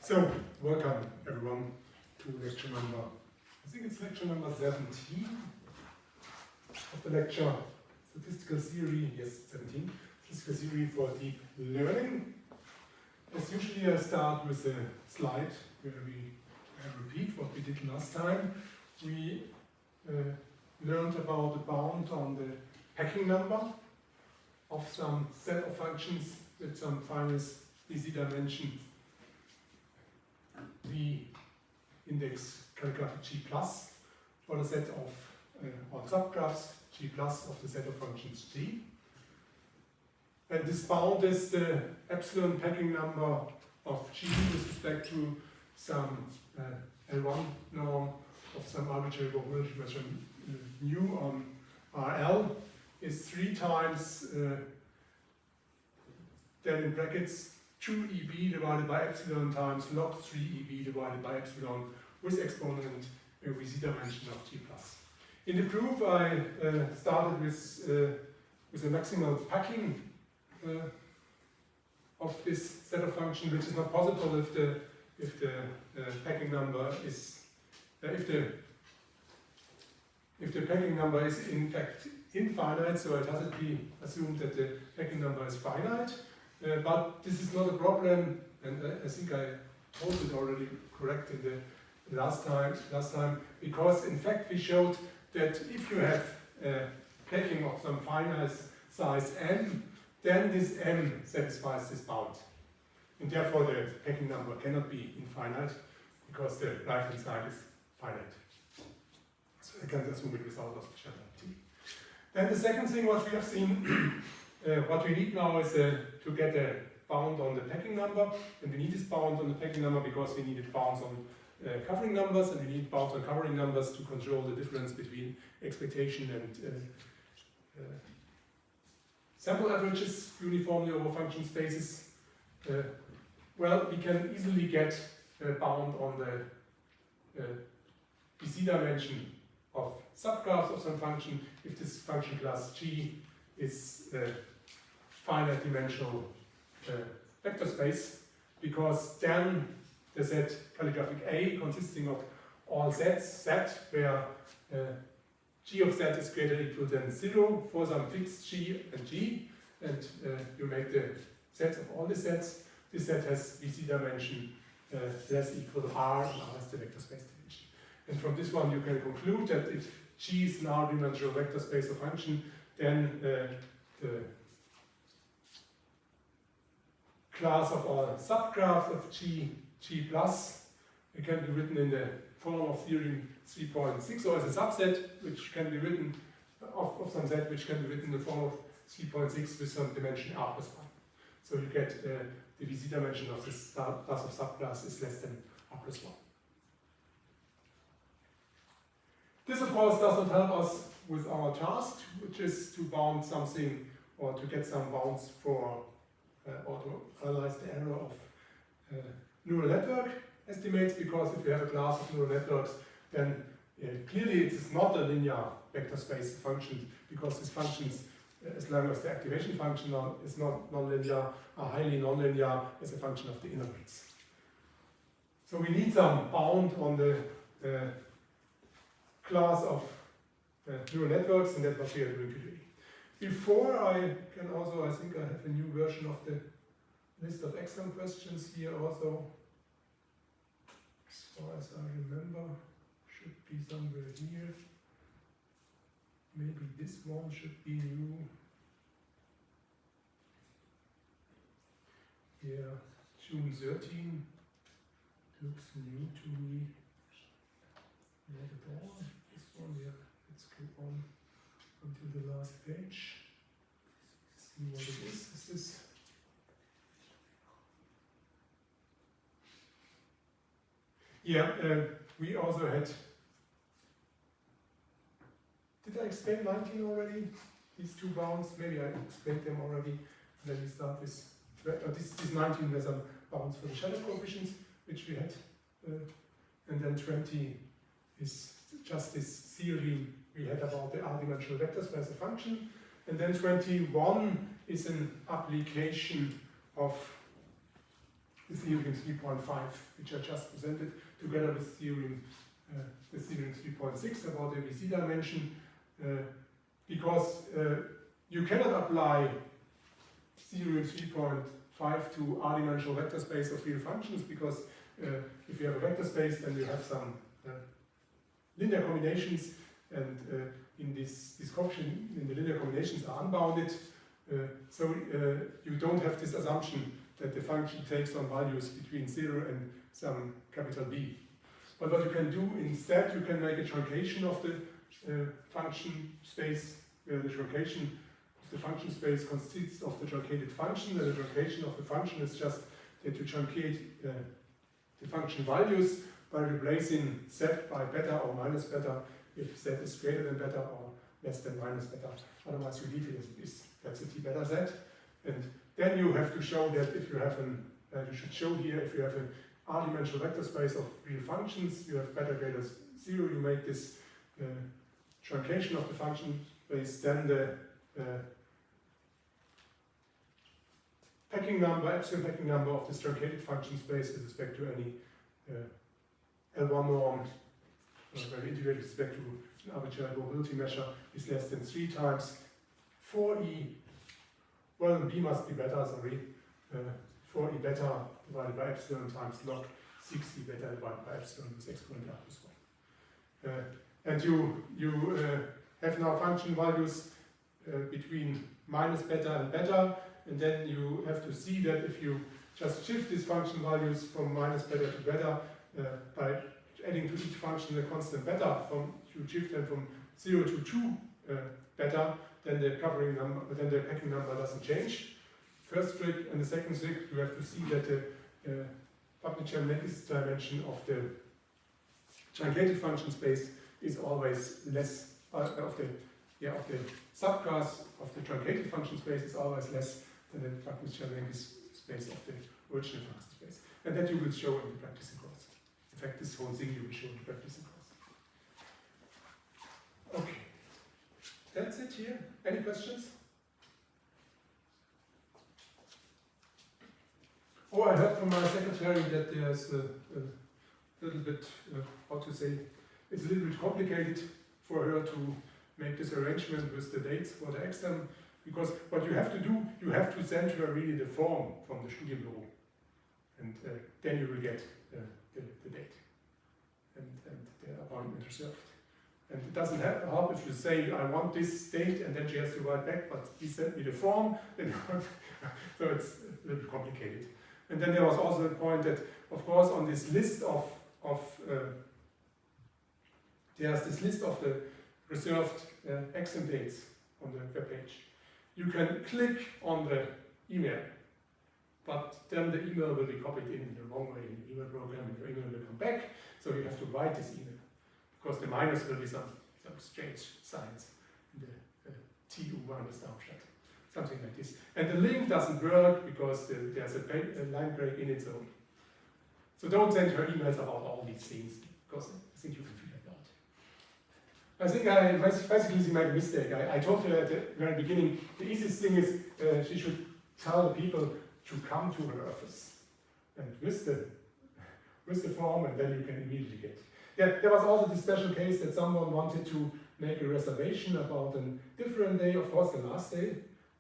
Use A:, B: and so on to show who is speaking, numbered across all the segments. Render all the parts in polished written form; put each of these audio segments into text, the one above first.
A: So, welcome everyone to lecture number, I think it's lecture number 17 of the lecture Statistical Theory, yes, 17, Statistical Theory for Deep Learning. As usually I start with a slide where we repeat what we did last time. We learned about the bound on the packing number of some set of functions with some finest easy dimension V index calculated G plus for the set of or subgraphs G plus of the set of functions G. And this bound is the epsilon packing number of G with respect to some L1 norm of some arbitrary probability measure mu on RL is 3 times then in brackets 2 EB divided by epsilon times log 3 EB divided by epsilon with exponent with z dimension of G plus. In the proof I started with a maximal packing of this set of functions, which is not possible if the packing number is if the packing number is in fact infinite, so it has to be assumed that the packing number is finite. But this is not a problem, and I think I told it already correct in the last time, because in fact we showed that if you have a packing of some finite size m, then this m satisfies this bound. And therefore the packing number cannot be infinite, because the right-hand side is finite. So I can assume it without loss of generality. Then the second thing what we have seen, what we need now is to get a bound on the packing number, and we need this bound on the packing number because we needed bounds on covering numbers, and we need bounds on covering numbers to control the difference between expectation and sample averages uniformly over function spaces. Well, we can easily get a bound on the BC dimension of subgraphs of some function if this function class G is finite dimensional vector space, because then the set calligraphic A consisting of all sets Z where G of Z is greater or equal than 0 for some fixed G and G, and you make the sets of all the sets. This set has VC dimension less equal to R, and R is the vector space dimension. And from this one you can conclude that if G is an R-dimensional vector space of function, then the class of all subgraphs of G plus, it can be written in the form of theorem 3.6, or as a subset, which can be written of some set, which can be written in the form of 3.6 with some dimension R plus 1. So you get the VC dimension of this class of subclass is less than R plus 1. This, of course, does not help us with our task, which is to bound something or to get some bounds for or to analyze the error of neural network estimates, because if you have a class of neural networks, then clearly it is not a linear vector space function, because these functions, as long as the activation function is not nonlinear, are highly nonlinear as a function of the inner weights. So we need some bound on the class of neural networks, and that's what we are doing today. Before I can also, I think I have a new version of the list of exam questions here also. As far as I remember, should be somewhere here. Maybe this one should be new. Yeah, June 13 looks new to me. Not at all. This one, yeah, let's go on until the last page. See what it is. Is this? Yeah, we also had. Did I explain 19 already? These two bounds? Maybe I explained them already. And then we start with this 19 were some bounds for the shadow coefficients, which we had. And then 20 is just this theory we had about the R-dimensional vector space a function. And then 21 is an application of the theorem 3.5, which I just presented, together with theorem 3.6 about the VC dimension, because you cannot apply theorem 3.5 to R-dimensional vector space of real functions, because if you have a vector space, then you have some linear combinations, and in this coefficient, in the linear combinations are unbounded, so you don't have this assumption that the function takes on values between 0 and some capital B. But what you can do instead, you can make a truncation of the function space, where the truncation of the function space consists of the truncated function, and the truncation of the function is just that you truncate the function values by replacing z by beta or minus beta if z is greater than beta or less than minus beta. Otherwise you leave it as it is. That's a t beta z. And then you have to show that if you have an, you should show here, if you have an R-dimensional vector space of real functions, you have beta greater 0, you make this truncation of the function space, then the packing number, epsilon packing number of this truncated function space with respect to any L1 norm, where we integrate with respect to an arbitrary probability measure, is less than 3 times 4e. Well, B must be beta, sorry. 4e beta divided by epsilon times log 6e beta divided by epsilon with exponent r plus 1. And you have now function values between minus beta and beta, and then you have to see that if you just shift these function values from minus beta to beta by adding to each function a constant beta, you shift them from 0 to 2 beta, then the covering number, then the packing number doesn't change. First trick, and the second trick, you have to see that the Pupnic-Chermaninkis dimension of the truncated function space is always less of the subclass of the truncated function space is always less than the Pupnic-Chermaninkis space of the original function space, and that you will show in the practicing course. In fact, this whole thing you will show in the practicing course. Okay, that's it here. Any questions? Oh, I heard from my secretary that there's a little bit, how to say, it's a little bit complicated for her to make this arrangement with the dates for the exam, because what you have to do, you have to send her really the form from the Studienbüro, and then you will get the date and the appointment reserved. And it doesn't help if you say, I want this date, and then she has to write back, but he sent me the form, then so it's a little bit complicated. And then there was also the point that, of course, on this list there's this list of the reserved exam dates on the web page. You can click on the email, but then the email will be copied in the wrong way in the email program, and your email will come back, so you have to write this email. Because the minus will be some strange signs in the TU minus Darmstadt, something like this. And the link doesn't work because there's a line break in its own. So don't send her emails about all these things, because I think you can figure it out. I think I basically made a mistake. I told her at the very beginning, the easiest thing is she should tell the people to come to her office and with the form, and then you can immediately get. Yeah, there was also this special case that someone wanted to make a reservation about a different day, of course the last day.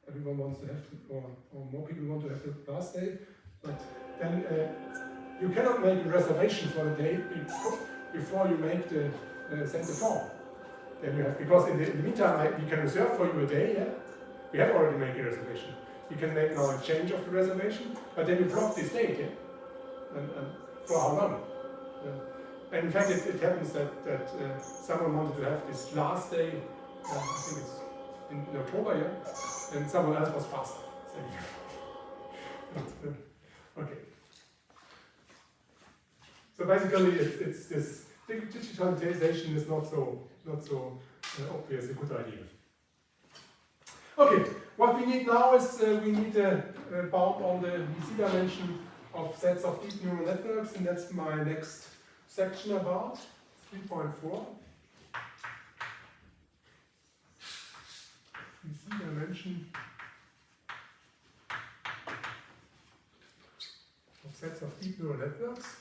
A: Everyone wants to have, or more people want to have the last day, but then you cannot make a reservation for the day before you make send the form. Then you have, because in the meantime we can reserve for you a day, yeah? We have already made a reservation. You can make now a change of the reservation, but then you block this date, yeah? And for how long? And in fact, it happens that someone wanted to have this last day, I think it's in October, yeah? And someone else was faster. Okay. So basically, it's this digitalization is not so obvious a good idea. Okay, what we need now is we need a bound on the VC dimension of sets of deep neural networks, and that's my next section about 3.4. VC dimension of sets of deep neural networks.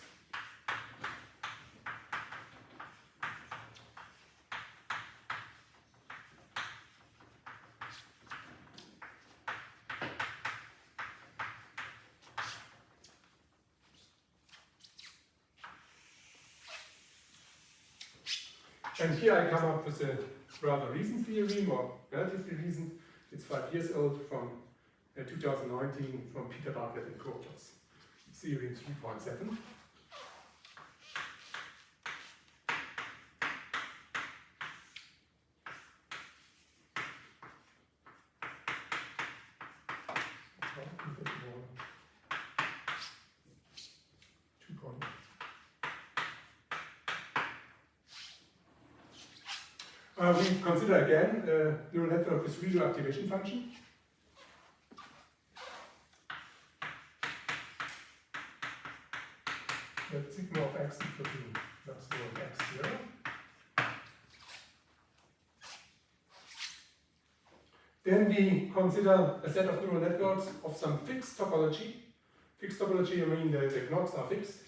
A: And here I come up with a rather recent theory, more relatively recent. It's 5 years old, from 2019, from Peter Bartlett and co-authors. Theory 3.7. We consider again a neural network with real activation function. That sigma of x equal to maximum of x0. Then we consider a set of neural networks of some fixed topology. Fixed topology, I mean the knots are fixed.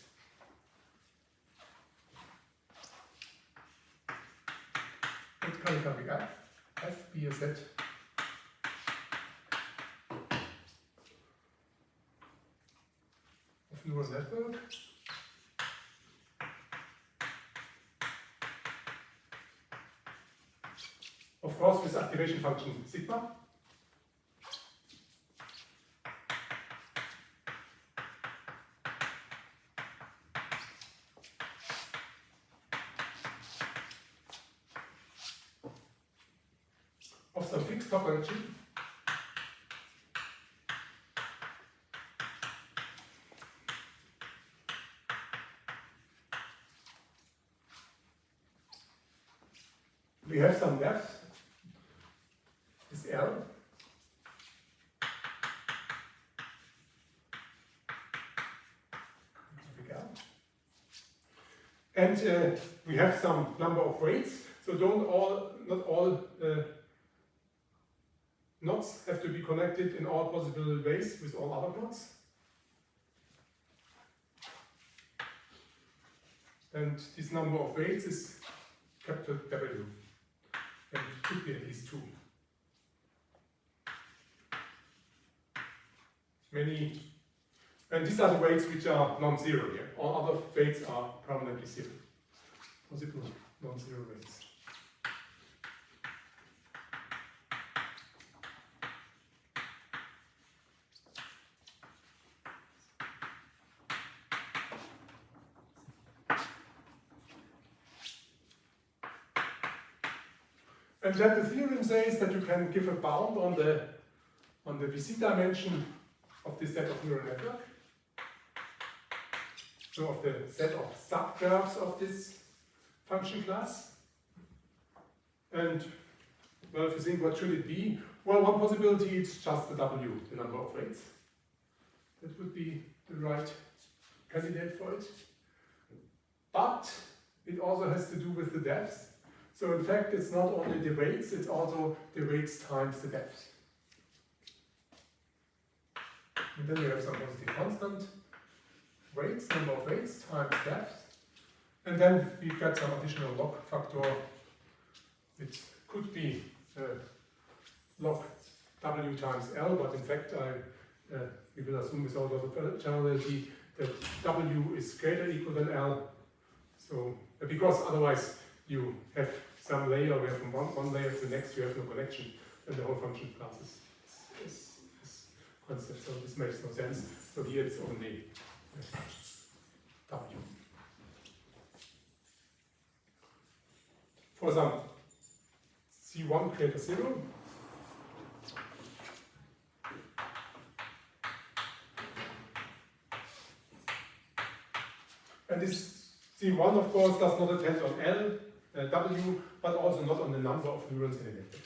A: What kind of topic F be a set of neural network. Of course, with activation function sigma. Of some fixed topology. We have some depth. Is L. And we have some number of weights. So not all knots have to be connected in all possible ways with all other knots. And this number of weights is capital W. And it could be at least 2. And these are the weights which are non-zero here. All other weights are permanently zero. Possible non-zero weights. And then the theorem says that you can give a bound on the VC dimension of this set of neural network. So of the set of subgraphs of this function class. And well, if you think what should it be? Well, one possibility is just the W, the number of weights. That would be the right candidate for it. But it also has to do with the depth. So in fact, it's not only the weights, it's also the weights times the depth. And then we have some positive constant, weights, number of weights times depth. And then we get some additional log factor, which could be log W times L, but in fact we will assume with all of generality that W is greater or equal than L. So because otherwise you have some layer where from one layer to the next you have no connection, and the whole function class is constant. So this makes no sense. So here it's only W. For some C1 greater 0, and this C1 of course does not depend on L, W, but also not on the number of neurons in a network.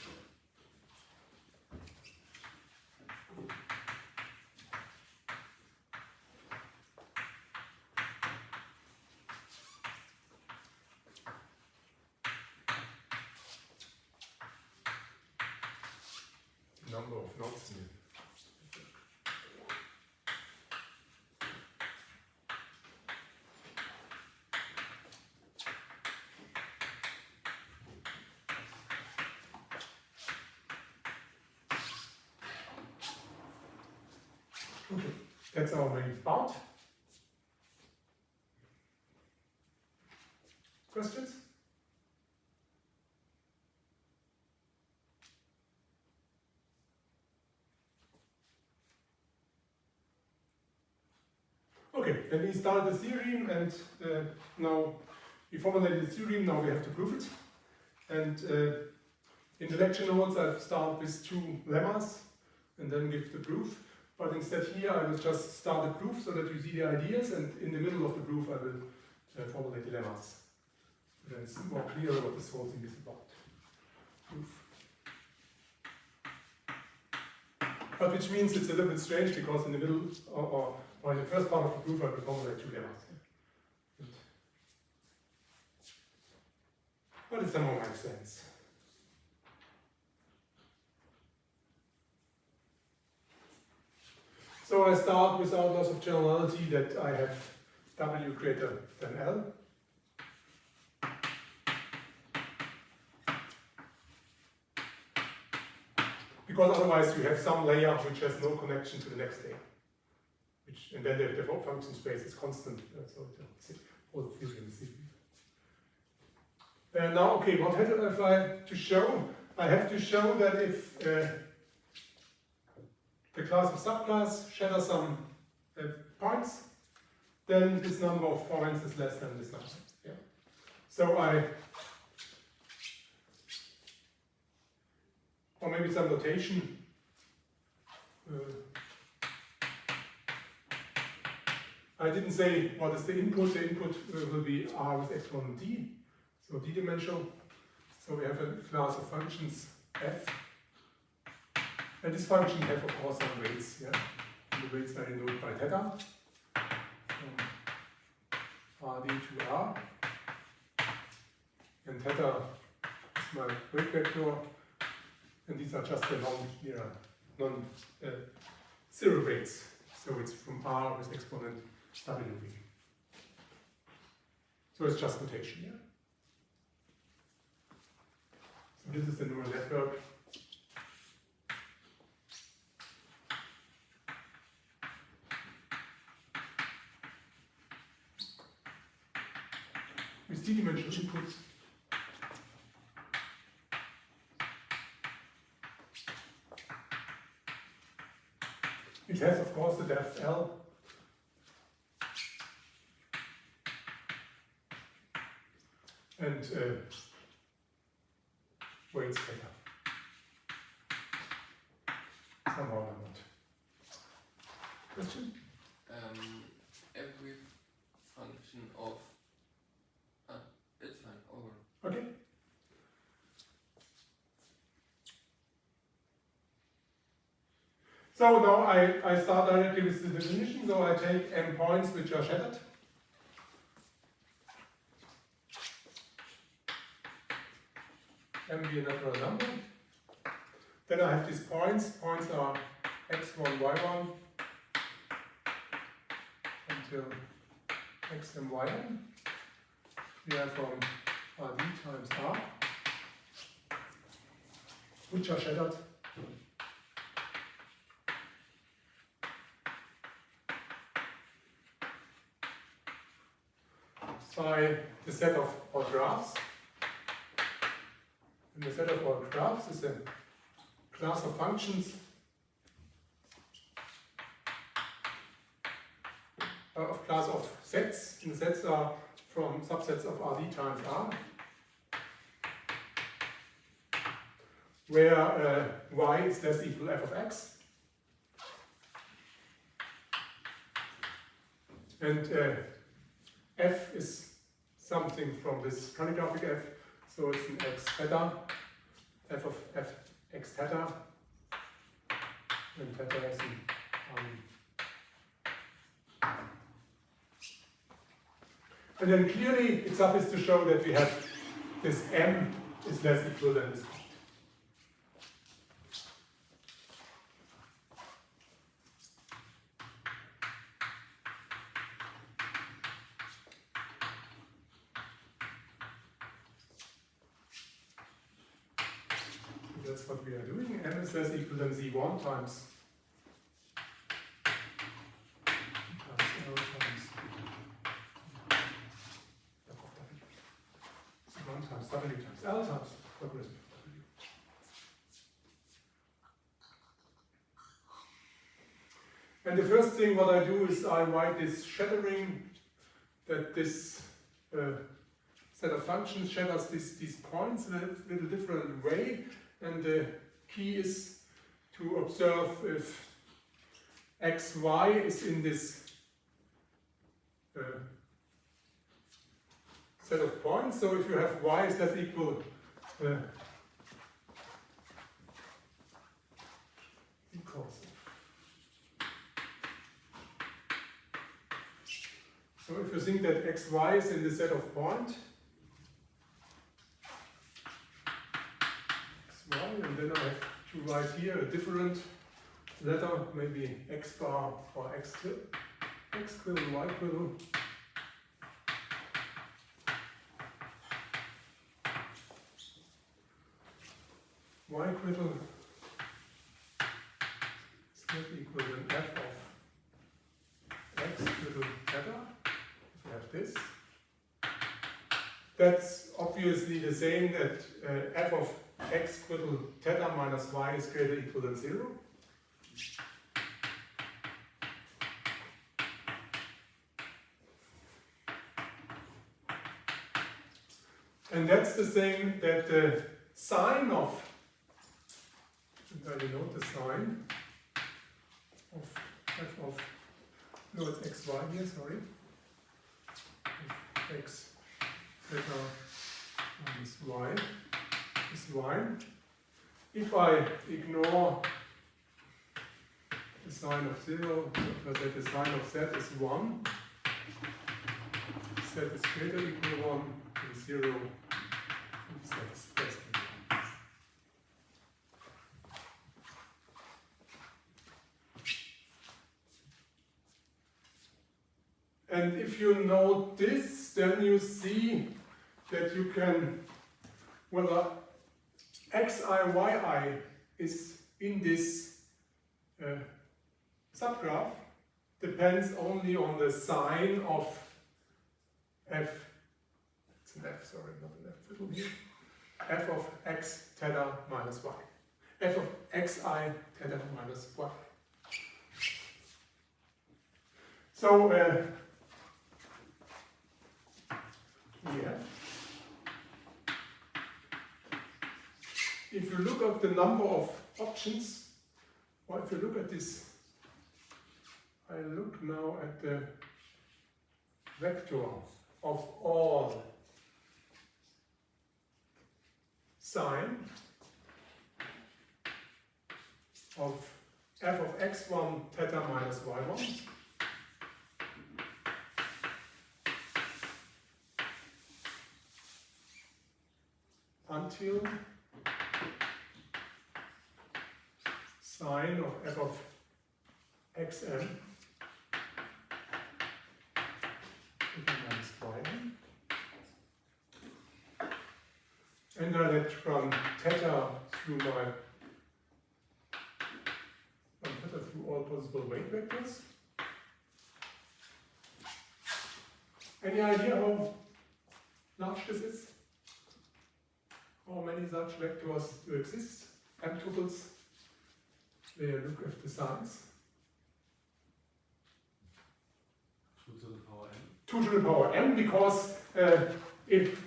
A: Number of nodes in it. That's our main part. Questions? Okay, then we started the theorem, and now we formulated the theorem, now we have to prove it. And in the lecture notes I've started with 2 lemmas and then give the proof. But instead here I will just start the proof so that you see the ideas, and in the middle of the proof I will formulate the lemmas. So then it's more clear what this whole thing is about. Proof. But which means it's a little bit strange because in the middle, or in the first part of the proof I will formulate 2 lemmas. But it somehow makes sense. So I start without loss of generality that I have W greater than L. Because otherwise you have some layer which has no connection to the next layer. And then the function space is constant. So all the theorem is now, okay, what have I to show? I have to show that if the class of subclass shatters some points, then this number of points is less than this number. Yeah. So or maybe some notation. I didn't say what is the input. The input will be R with exponent D, so D-dimensional. So we have a class of functions f. And this function have, of course, some weights. Yeah? And the weights are denoted by theta. Rd to R. And theta is my weight vector. And these are just the non-zero weights. So it's from R with exponent WV. So it's just notation here. So this is the neural network. With D-dimensional inputs. It has, of course, the depth L. And weights theta. Somehow or not. Question?
B: Every function of... it's fine, over.
A: Okay. So now I start directly with the definition. So I take m points which are shattered. M be a natural number. Then I have these points. Points are x1, y1 until xm, yn. We have from Rd times R, which are shattered. By the set of our graphs. And the set of our graphs is a class of functions of class of sets. And the sets are from subsets of Rd times R, where y is less equal f of x. And f is something from this calligraphic f, so it's an x theta, f of f x theta, and theta is an and then clearly it's obvious to show that we have this m is less equal than this point. That's what we are doing. M is less equal than Z1 times W times L times logarithm of W. And the first thing what I do is I write this shattering, that this set of functions shatters these points in a little different way. And the key is to observe if x, y is in this set of points. So if you have y is less equal equals. So if you think that x, y is in the set of point, x, y, and then I have to write here a different letter, maybe x bar or x quibble, y quibble. Y quibble is not equal to f of x quibble theta. If we have this, that's obviously the same that f of x quibble theta minus y is greater or equal than 0. And that's the same that the sine of, I note the sine of f of, no, it's xy here, sorry, of x theta minus y is y. If I ignore the sine of 0, so if I say the sine of z is 1, z is greater or equal to 1, and 0, and z is less than 1. And if you know this, then you see that you can, whether xi, yi is in this subgraph depends only on the sign of f, it's an f, sorry, not an f, little here, f of x theta minus y, f of xi theta minus y. So we have, if you look at the number of options, or if you look at this, I look now at the vector of all sine of f of x1 theta minus y1 until sine of f of xn minus y1. And I let run theta through through all possible weight vectors. Any idea how large this is? How many such vectors do exist? M tuples. They look at the signs.
C: 2 to the power n.
A: 2 to the power n, because if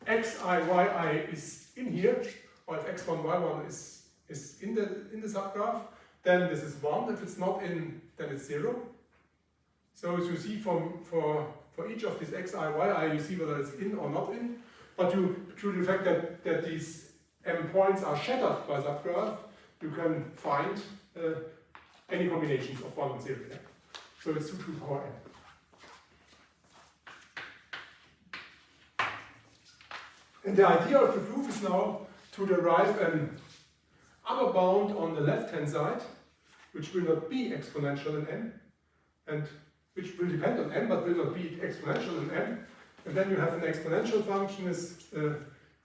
A: xi, yi is in here, or if x1, y1 is in the subgraph, then this is 1. If it's not in, then it's 0. So as you see for each of these xi, yi, you see whether it's in or not in. But through the fact that these m points are shattered by subgraph, you can find any combinations of 1 and 0. Yeah? So it's 2 to the power n. And the idea of the proof is now to derive an upper bound on the left-hand side, which will not be exponential in n, and which will depend on n, but will not be exponential in n. And then you have an exponential function is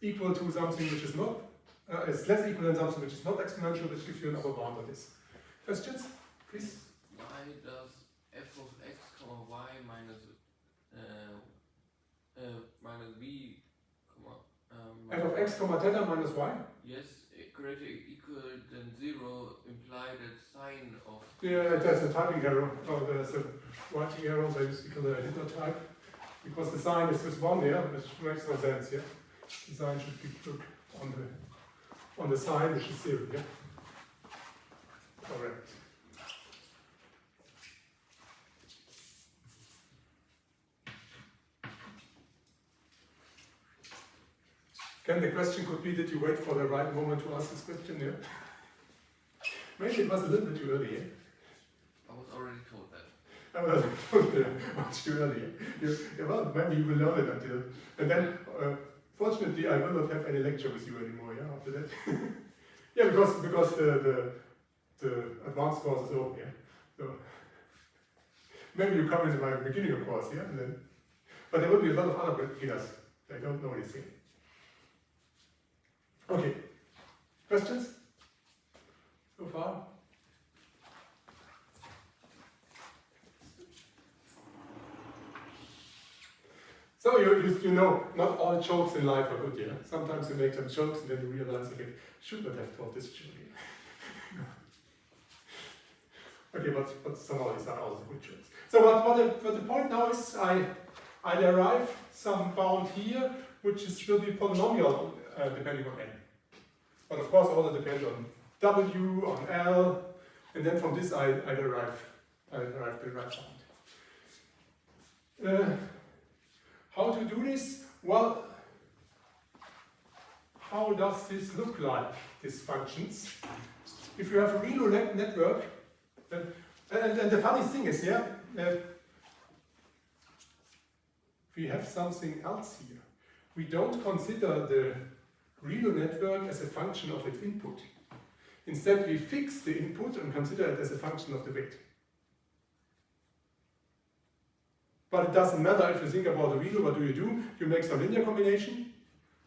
A: equal to something which is not, is less equal than something which is not exponential, which gives you an upper bound on this. Questions, please?
B: Why does f of x comma y minus v comma
A: x comma theta minus y.
B: Yes, greater equal than 0 imply that sine of.
A: Yeah, there's a typing error, or there's a writing error, I did not type, because the sign is just 1 there, which makes no sense, yeah? The sign should be put on the sign, which is 0, yeah? Correct. Again, the question could be, did you wait for the right moment to ask this question, yeah? Maybe it was a little bit too early, yeah?
B: I was already told that.
A: I was much too early. Well, maybe you will learn it until. And then, fortunately, I will not have any lecture with you anymore, yeah, after that. Yeah, because the advanced course is over, yeah. So, maybe you come into my beginning course, yeah, and then, but there will be a lot of other beginners. They don't know anything. Okay, questions so far? So you know, not all jokes in life are good, yeah? Sometimes you make some jokes and then you realize, okay, should not have told this joke. Okay, but some of these are also good jokes. So what the point now is, I derive some bound here, which will be polynomial depending on n. But of course also depend on w, on l, and then from this I derive the right bound. How to do this? Well, how does this look like, these functions? If you have a real network, and the funny thing is, yeah, we have something else here. We don't consider the real network as a function of its input. Instead, we fix the input and consider it as a function of the weight. But it doesn't matter if you think about the real, what do? You make some linear combination,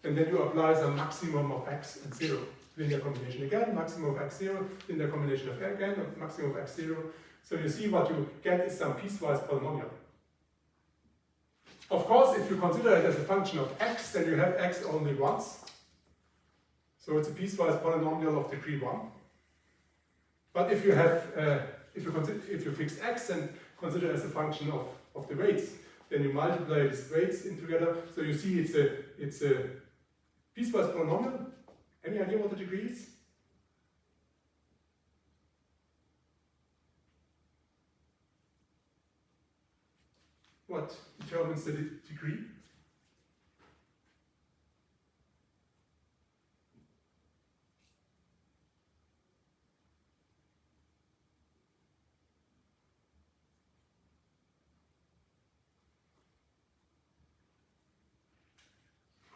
A: and then you apply some maximum of x and 0. Linear combination again, maximum of x 0, linear combination of again, of maximum of x 0. So you see what you get is some piecewise polynomial. Of course, if you consider it as a function of x, then you have x only once. So it's a piecewise polynomial of degree 1. But if you have, if you fix x and consider it as a function of the weights, then you multiply these weights in together. So you see it's a piecewise polynomial. Any idea what the degree is? What determines the degree?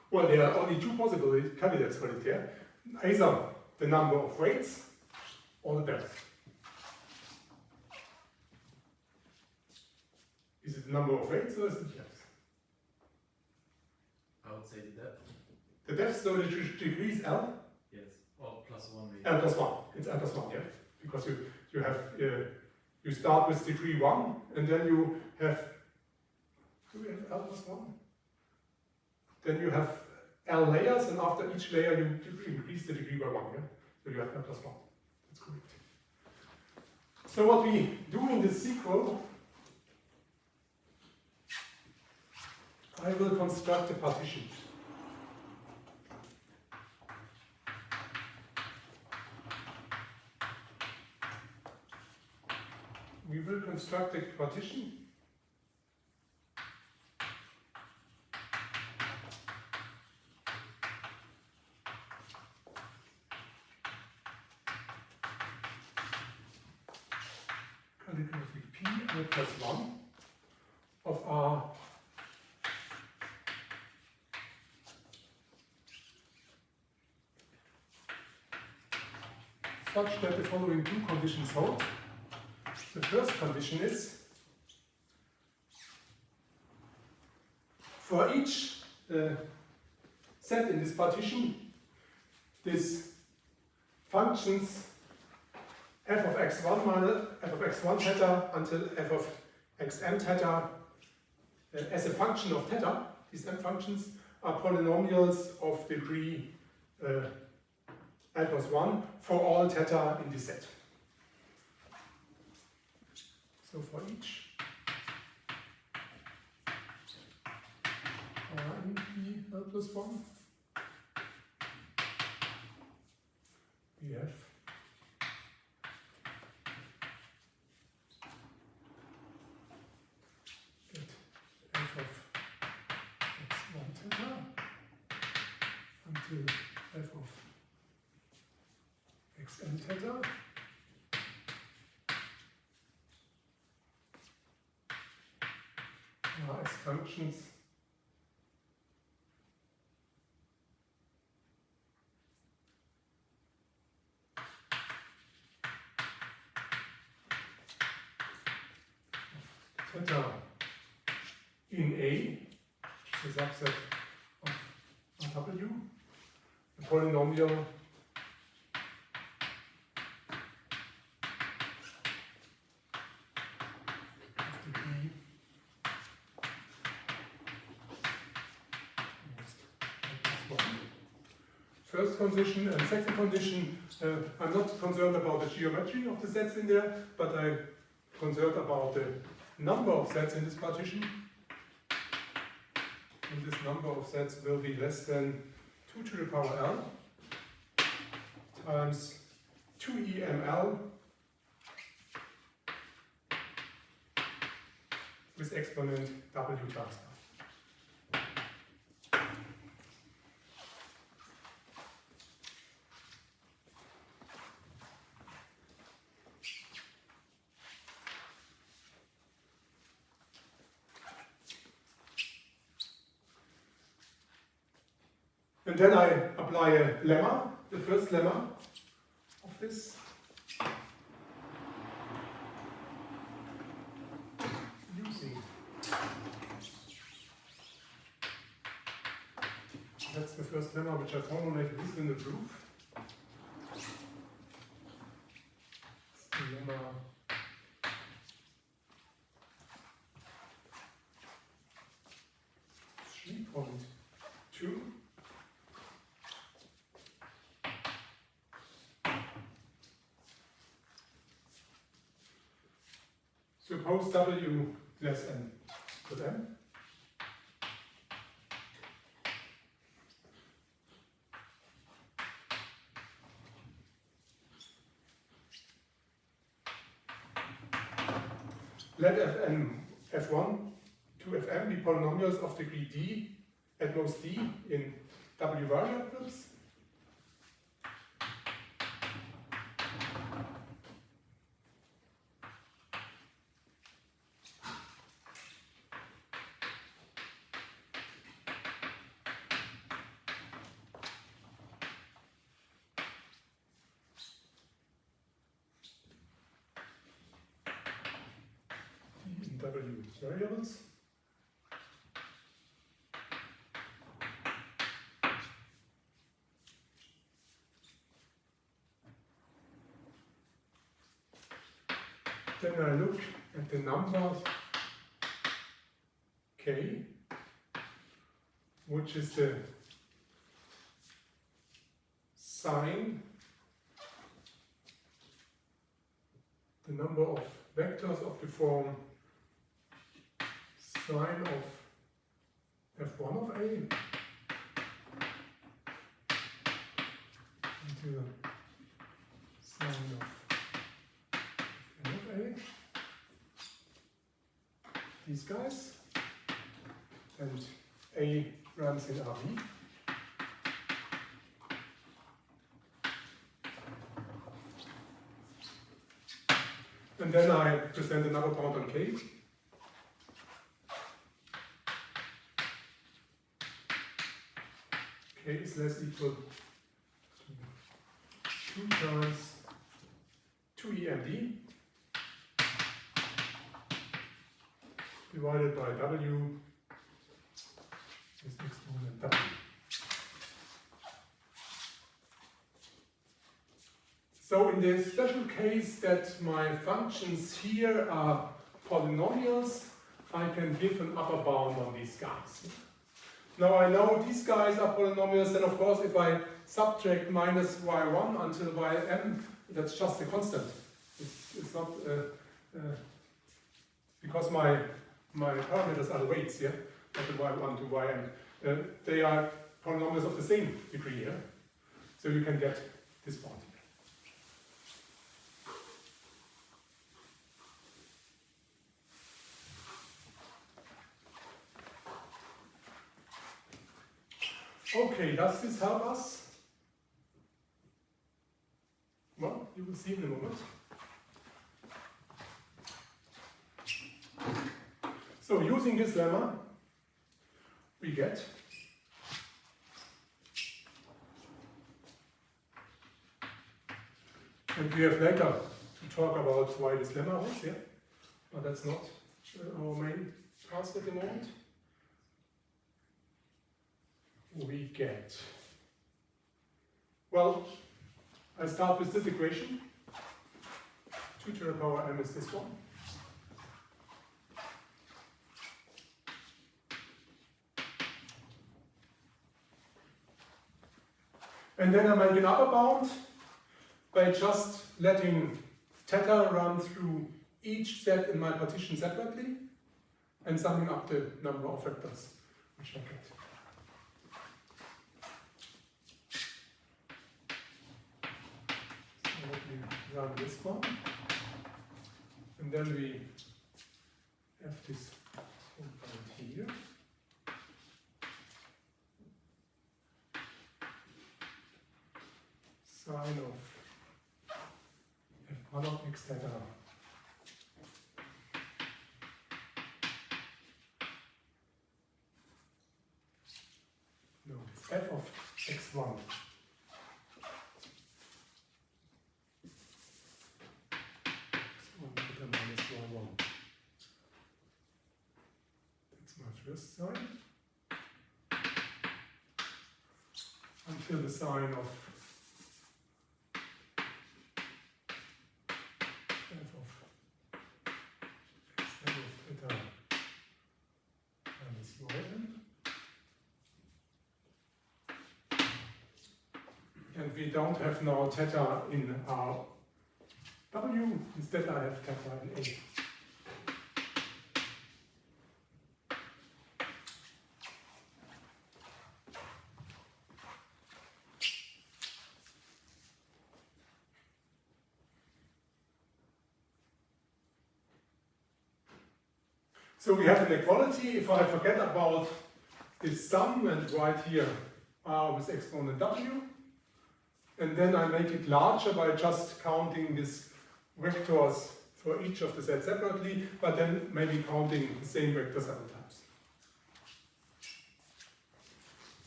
A: Well, there are only two possible candidates for it here. Either the number of weights or the depth. Is it the number of weights or is it the depth?
C: I would say the depth.
A: The depth, so the degree is L?
C: Yes. Or plus 1 maybe.
A: L plus 1. It's L plus 1, yeah. Because you have, you start with degree 1 and then you have, do we have L plus 1? Then you have L layers, and after each layer you increase the degree by 1, yeah? So you have L plus 1. That's correct. So what we do in this sequel, I will construct a partition. We will construct a partition. Calligraphy P L plus 1 of R such that the following two conditions hold. The first condition is for each set in this partition, this functions f of x1 minus f of x1 theta until f of xm theta as a function of theta. These m functions are polynomials of degree L plus 1 for all theta in this set. So for each in P L plus 1, we have get f of x1 theta until f of xn theta as functions theta in A, which is a subset of W, a polynomial of degree first condition and second condition, I'm not concerned about the geometry of the sets in there, but I'm concerned about the number of sets in this partition. And this number of sets will be less than 2 to the power L times 2EML with exponent W times L. And then I apply a lemma, the first lemma of this. Using. That's the first lemma which I formulated within the proof. It's the lemma point 2. Suppose W less n with n. Let F1 to Fm be polynomials of degree d, at most d, in W variables. W variables. Then I look at the number k, which is the sign, the number of vectors of the form sign of F1 of A into sign of Fn of A, these guys, and A runs in RV. And then I present another bound on K. K is less equal to 2 times 2EMD divided by W is exponent W. So in the special case that my functions here are polynomials, I can give an upper bound on these guys. now I know these guys are polynomials, then of course if I subtract minus y1 until ym, that's just a constant. It's not, because my parameters are the weights, yeah? Not the y1 to ym. They are polynomials of the same degree, yeah? So you can get this part here. Okay, does this help us? Well, you will see in a moment. So using this lemma, we get and we have later to talk about why this lemma was, yeah? But that's not our main task at the moment. We get, well, I start with this equation. 2 to the power m is this one. And then I make an upper bound by just letting theta run through each set in my partition separately and summing up the number of vectors which I get. So let me run this one. And then we have this component here. Sine of f1 of x theta. No, it's f of x1. x1 theta minus y1. That's my first sign. Until the sign of and we don't have now theta in our W, instead I have theta in A. So we have an equality. If I forget about this sum and write here r with exponent w, and then I make it larger by just counting these vectors for each of the sets separately, but then maybe counting the same vector several times.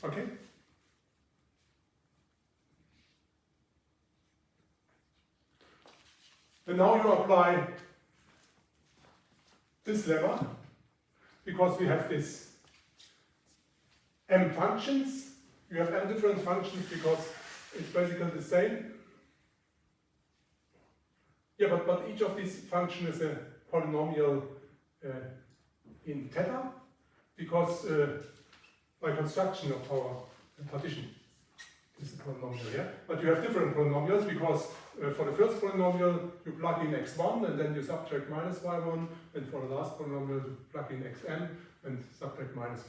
A: Okay? And now you apply this lemma, because we have this m functions. You have m different functions because it's basically the same. Yeah, but each of these functions is a polynomial in theta, because by construction of our partition is a polynomial, yeah? But you have different polynomials, because for the first polynomial you plug in x1 and then you subtract minus y1, and for the last polynomial you plug in xm and subtract minus y1.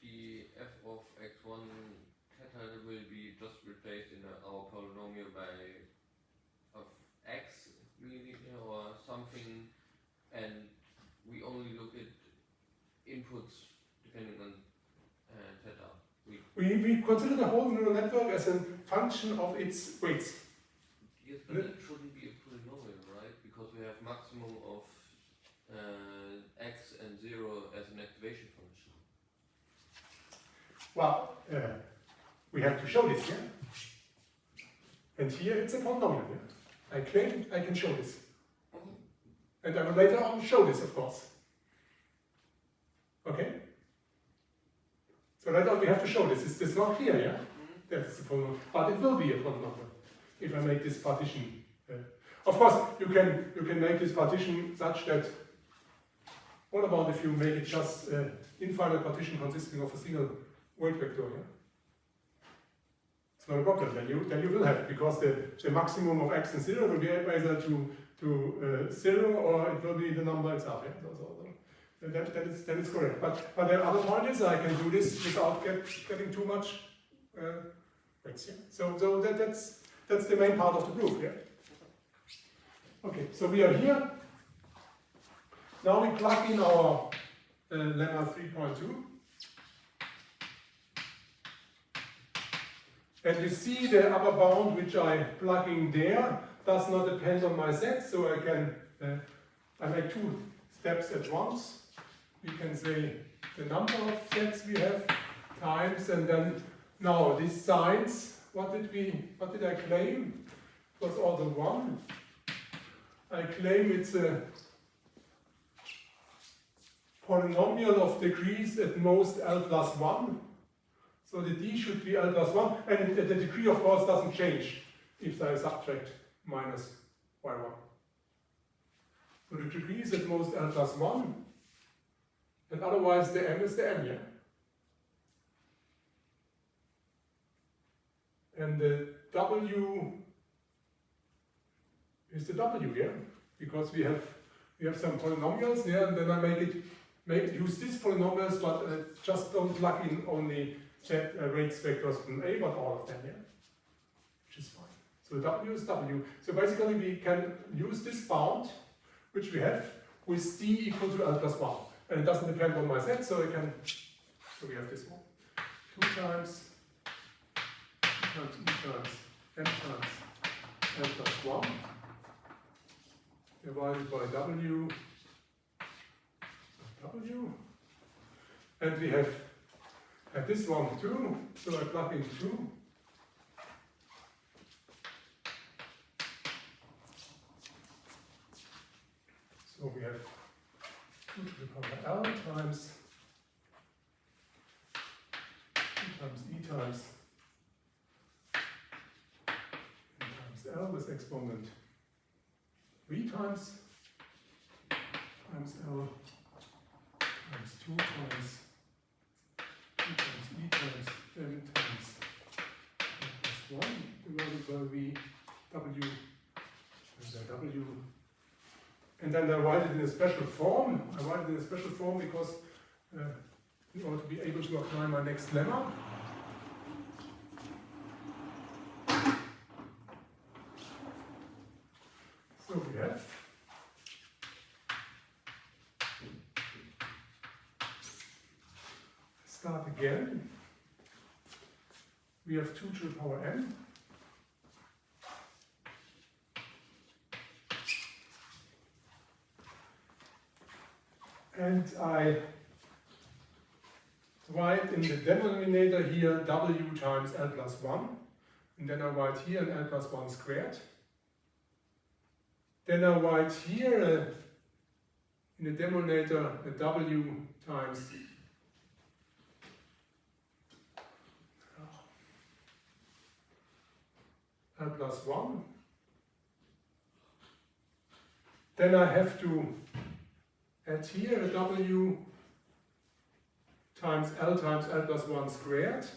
B: The f of x1 theta will be just replaced in our polynomial by of x meaning or something, and we only look at inputs depending on theta.
A: We consider the whole neural network as a function of its weights.
B: Yes, but it shouldn't be a polynomial, right? Because we have maximum of x and 0 as an activation function.
A: Well, we have to show this here. And here it's a polynomial. Yeah? I claim I can show this. And I will later on show this, of course. Okay? So later on we have to show this. Is this not clear, yeah? That's a polynomial. But it will be a polynomial if I make this partition. Of course, you can make this partition such that What about if you make it just infinite partition consisting of a single weight vector? Yeah? It's not a problem. Then you will have it, because the maximum of x and 0 will be either to 0 or it will be the number itself. Yeah? That is correct. But the other point is I can do this without getting too much weights. Yeah? So that's the main part of the proof. Yeah? Okay, so we are here. Now we plug in our lemma 3.2. And you see the upper bound which I plug in there does not depend on my set, so I can I make two steps at once. We can say the number of sets we have times, and then now these signs, what did I claim? It was order 1. I claim it's a polynomial of degrees at most L plus 1. So the d should be L plus 1, and the degree of course doesn't change if I subtract minus y1. So the degree is at most L plus 1, and otherwise the m is the m, yeah? And the w is the w, yeah? Because we have some polynomials, yeah, and then I use these polynomials, but just don't plug in only set weights vectors from A, but all of them, yeah? Which is fine. So w is w. So basically we can use this bound, which we have, with d equal to L plus 1. And it doesn't depend on my set, so we have this one. 2 times e times m times L plus 1 divided by w, and we have this one too, so I plug in 2. So we have 2 to the power L times e times L with exponent v times L times 2 times e times m times L plus 1 divided by v w and w. And then I write it in a special form. I write it in a special form because in order to be able to apply my next lemma. So we have start again. We have 2 to the power n. And I write in the denominator here w times L plus 1. And then I write here an L plus 1 squared. Then I write here in the denominator a w times L plus 1. Then I have to add here a w times L plus 1 squared.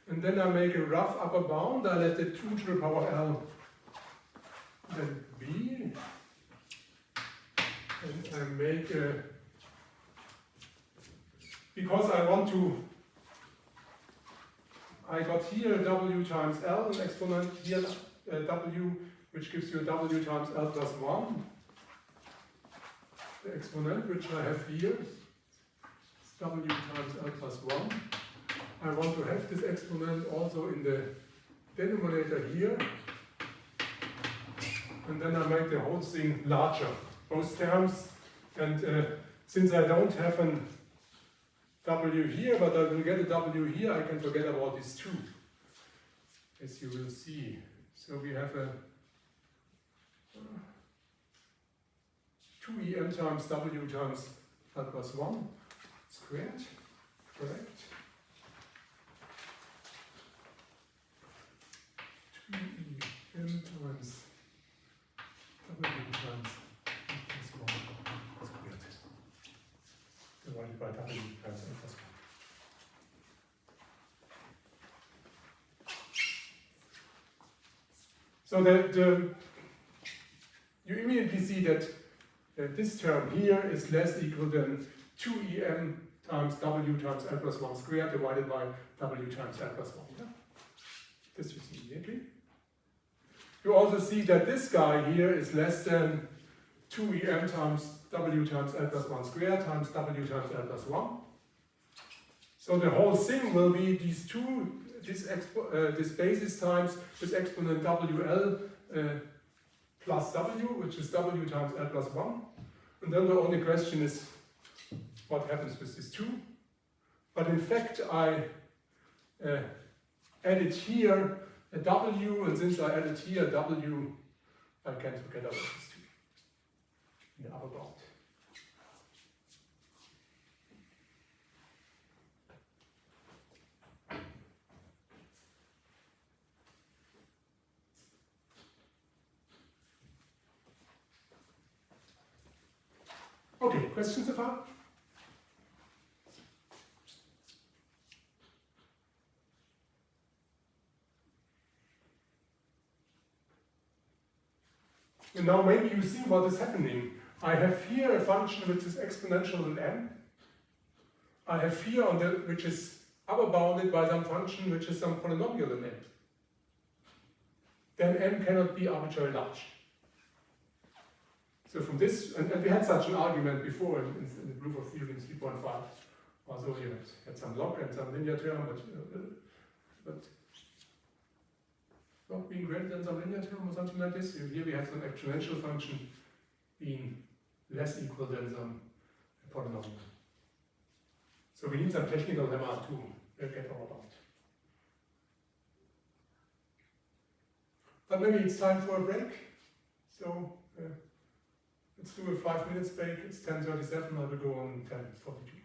A: And then I make a rough upper bound. I let the 2 to the power L then b. And I make a, because I want to, I got here a w times L, an exponent here w, which gives you a w times L plus 1. The exponent which I have here is w times L plus 1. I want to have this exponent also in the denominator here. And then I make the whole thing larger, both terms. And since I don't have a w here, but I will get a w here, I can forget about these 2, as you will see. So we have a 2em times w times L plus 1 squared, correct? 2em times w times L plus 1 squared. W times n plus 1. So you immediately see that this term here is less equal than 2em times w times n plus 1 squared divided by w times n plus 1. Yeah? This you see immediately. You also see that this guy here is less than 2em times w times n plus 1 squared times w times n plus 1. So the whole thing will be these two, this basis times this exponent wl plus w, which is w times n plus 1. And then the only question is what happens with this 2. But in fact, I added here a w, and since I added here a w, I can forget about this 2 in the upper bound. Okay, questions so far? And now maybe you see what is happening. I have here a function which is exponential in n. I have here on the which is upper bounded by some function which is some polynomial in n. Then n cannot be arbitrarily large. So from this, and we had such an argument before in the proof of theorem 3.5. Also you had some log and some linear term, but log being greater than some linear term or something like this. Here we have some exponential function being less equal than some polynomial. So we need some technical lemma to get our bound. But maybe it's time for a break. So let's do a 5 minutes break. It's 10:37. I will go on 10:42.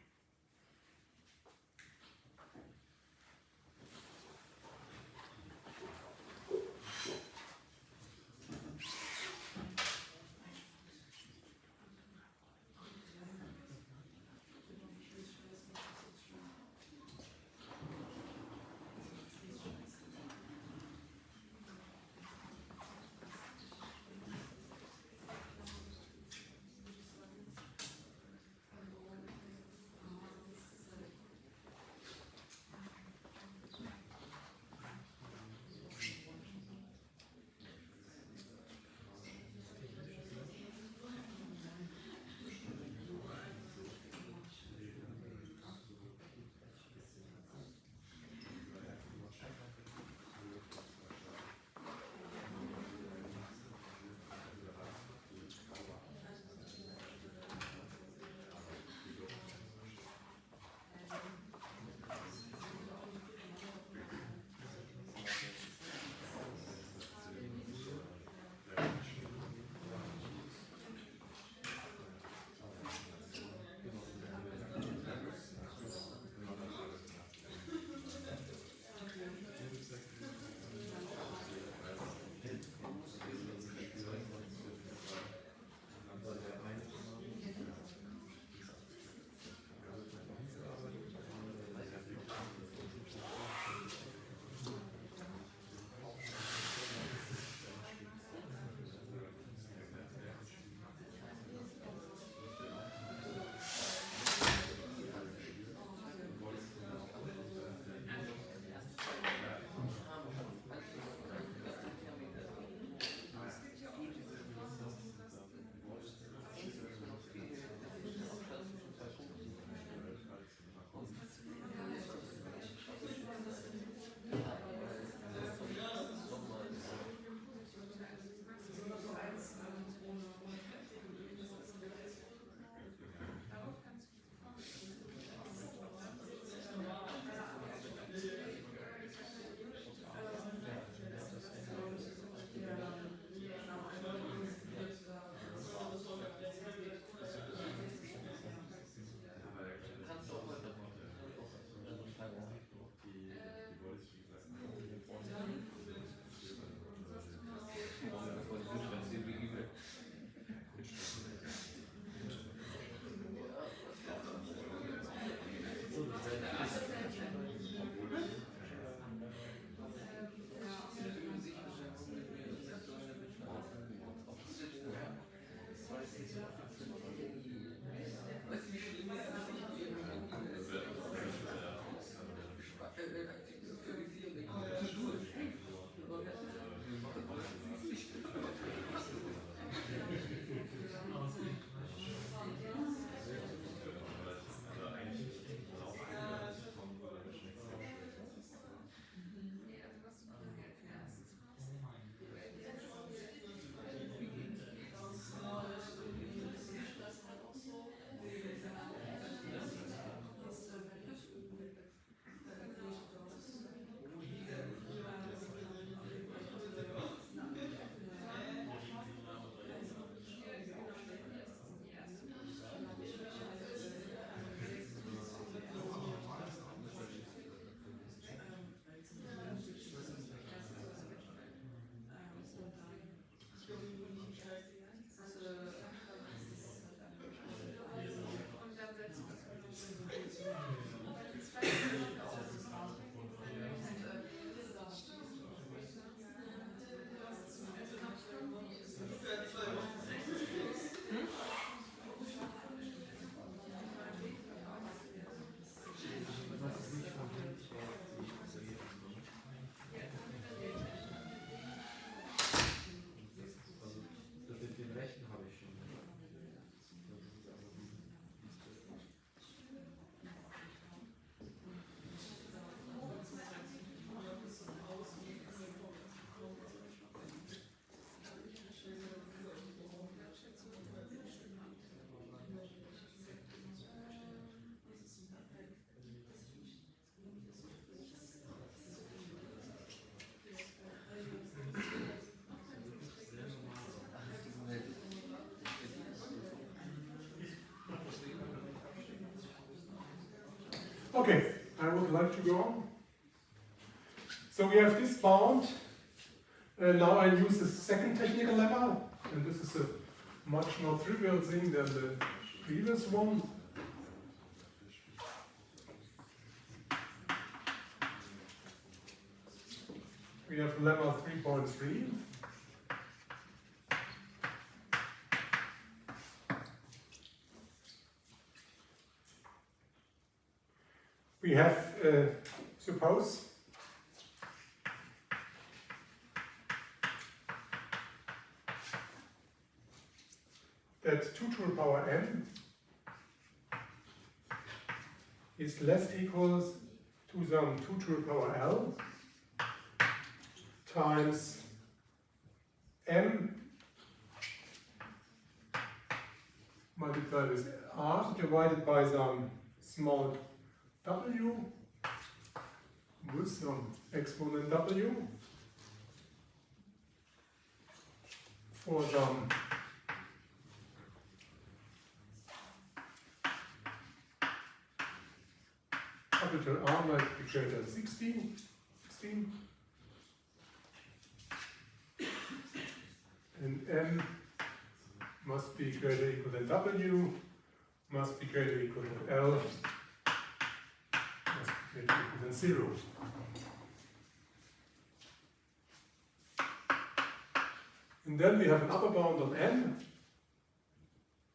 A: Okay, I would like to go on. So we have this bound. Now I use the second technical lemma, and this is a much more trivial thing than the previous one. We have lemma 3.3. We have, suppose, that 2 to the power n is less equals to some 2 to the power l times m multiplied with r divided by some small w with some exponent w for some capital R might be greater than 16, and m must be greater or equal than w, must be greater or equal than L, must be greater or equal than 0. And then we have an upper bound on n,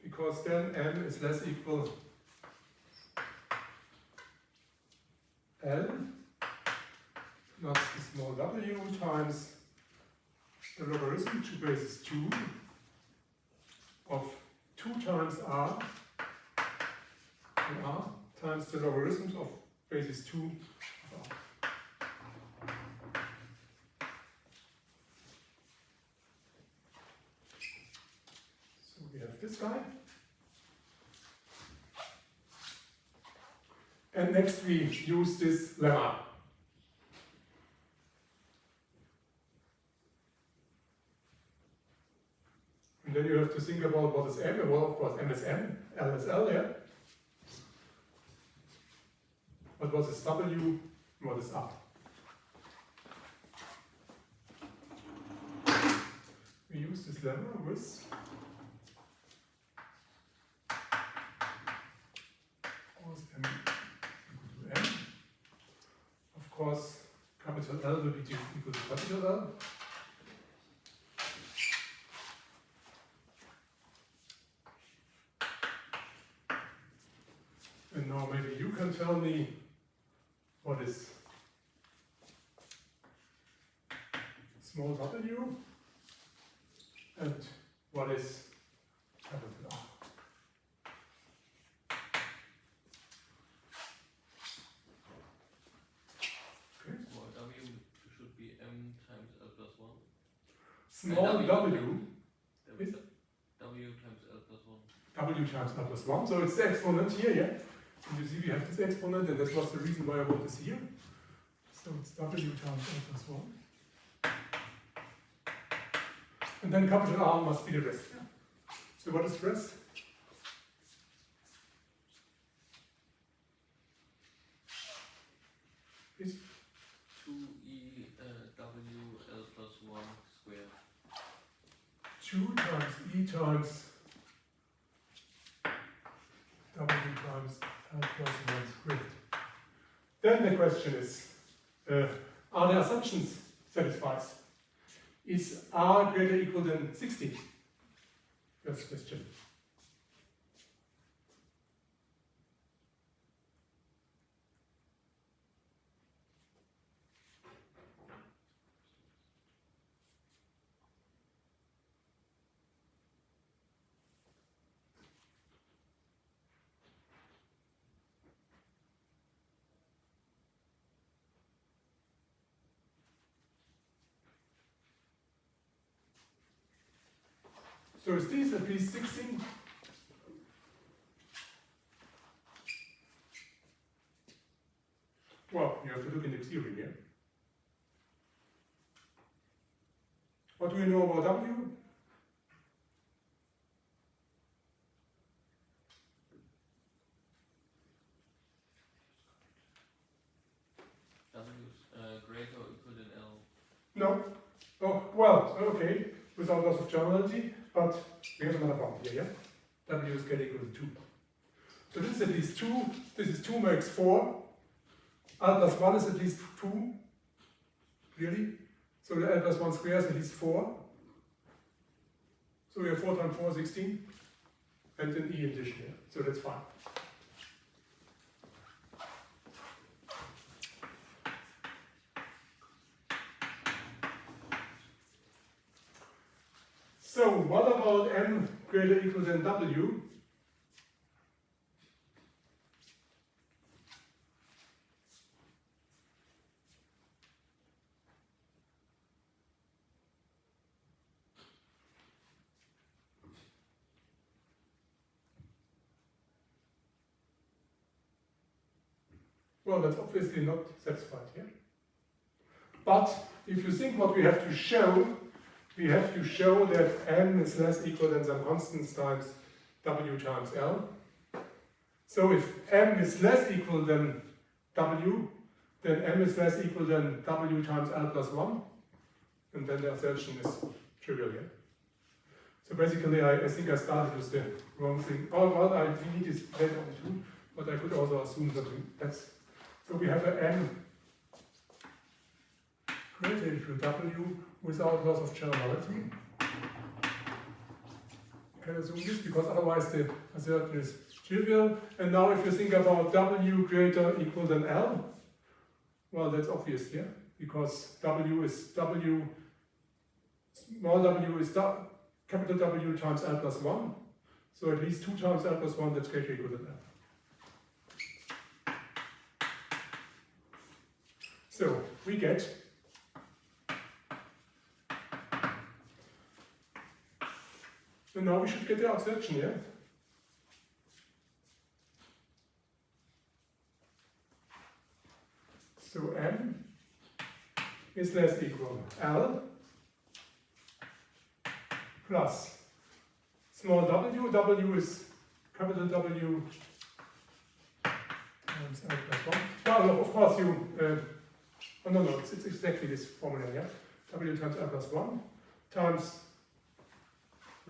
A: because then m is less equal L plus the small w times the logarithm 2 basis 2 of 2 times r and r times the logarithms of basis 2 of r. So we have this guy. And next we use this lemma. And then you have to think about what is m. Well, of course, m is m, L is L, yeah? But what is w, what is r? We use this lemma with m equal to n. Of course, capital L will be equal to capital L. And now maybe you can tell me what is small w and what is capital R.
B: Small w should be m times L plus 1.
A: Small w
B: There is w times L plus 1.
A: w times L plus 1, so it's the exponent here, yeah? And you see we have this exponent, and that was the reason why I wrote this here. So it's w times L plus 1. And then capital R must be the rest. Yeah? So what is the rest? Is
B: 2e w L plus 1 squared.
A: 2 times e times w times L plus 1 squared. Then the question is, are the assumptions satisfied? Is r greater or equal than 60? First question. So is this at least 16? Well, you have to look in the theory here. What do we know about W? No. Oh, well, okay, without loss of generality, but we have another bound here, yeah? W is get equal to 2. So this is at least 2, this is 2 makes 4, L plus 1 is at least 2, clearly. So the L plus 1 square is at least 4. So we have 4 times 4, 16, and an E addition here, so that's fine. So what about m greater or equal than w? Well, that's obviously not satisfied here. But if you think what we have to show that m is less equal than some constants times w times L. So if m is less equal than w, then m is less equal than w times L plus 1. And then the assertion is trivial here. So basically, I think I started with the wrong thing. Oh, well, we need this later on too, but I could also assume something else. So we have an m greater equal to w without loss of generality. You can assume this because otherwise the assertion is trivial. And now if you think about w greater or equal than L, well, that's obvious here, because w is w, small w is capital W times L plus 1. So at least 2 times L plus 1, that's greater or equal than L. So we get and now we should get the assertion here. So m is less equal L plus small w. W is capital W times L plus 1. Well, of course you oh, no, it's exactly this formula, yeah? W times L plus 1 times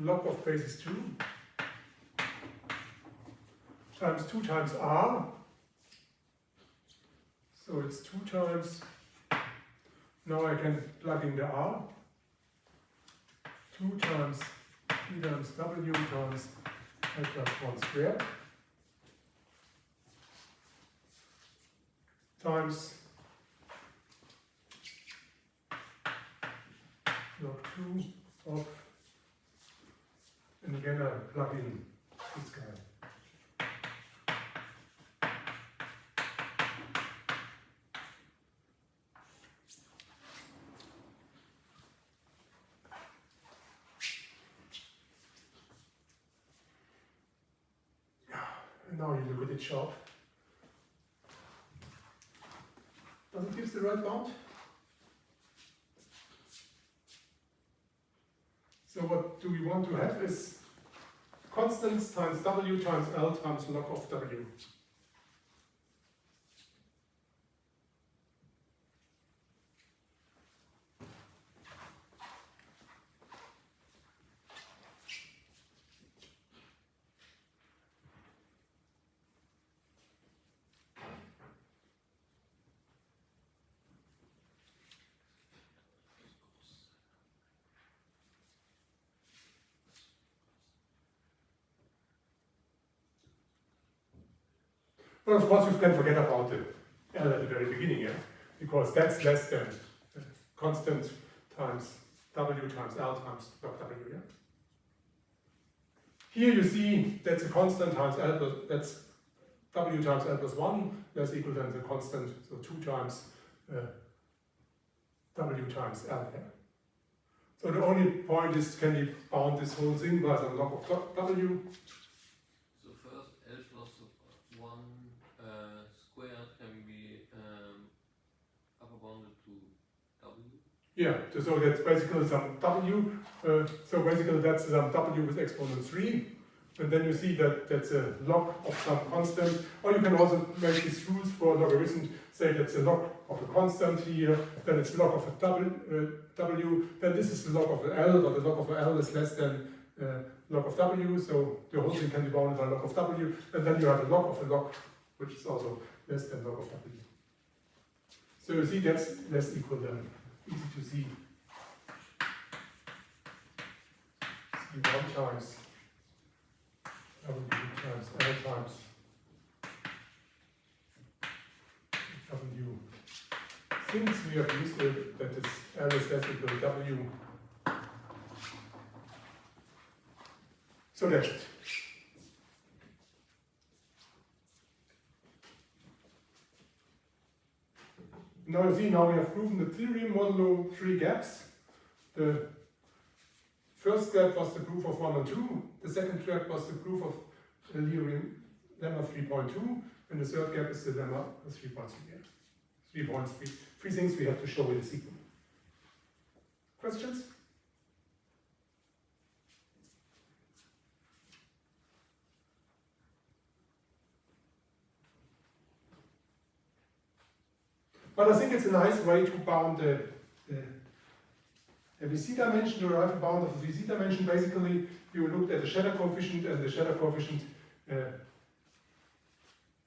A: log of basis 2 times 2 times R. So it's 2 times, now I can plug in the R. 2 times P times W times L plus 1 squared times log 2 of, and again I plug in this guy. And now you look at it sharp. Does it give the right bound? So what do we want to have is constants times W times L times log of W. Well, of course, you can forget about the L at the very beginning, yeah? Because that's less than constant times W times L times log W, yeah? Here you see that's a constant times L plus, that's W times L plus 1, that's equal than the constant, so 2 times W times L, yeah? So the only point is, can we bound this whole thing by some log of W?
B: So first L plus 1 squared can be upper bounded to W.
A: Yeah, so that's basically some W. So basically that's some W with exponent 3. And then you see that that's a log of some constant. Or you can also make these rules for logarithm, say that's a log of a constant here, then it's log of a w, then this is the log of a L, but the log of a L is less than log of w, so the whole thing can be bounded by log of w, and then you have a log of a log, which is also less than log of w. So you see that's less equal than, easy to see. C1 times W times L times W. Since we have used that this L is less equal to W, so that's it. Now you see, now we have proven the theorem modulo 3 gaps. The first step was the proof of 1 and 2. The second step was the proof of theorem lemma 3.2. And the third gap is the lemma 3.3. 3.3. Three things we have to show in the sequence. Questions? But I think it's a nice way to bound the VC dimension, to arrive at bound of the VC dimension. Basically, you looked at the shadow coefficient, and the shadow coefficient,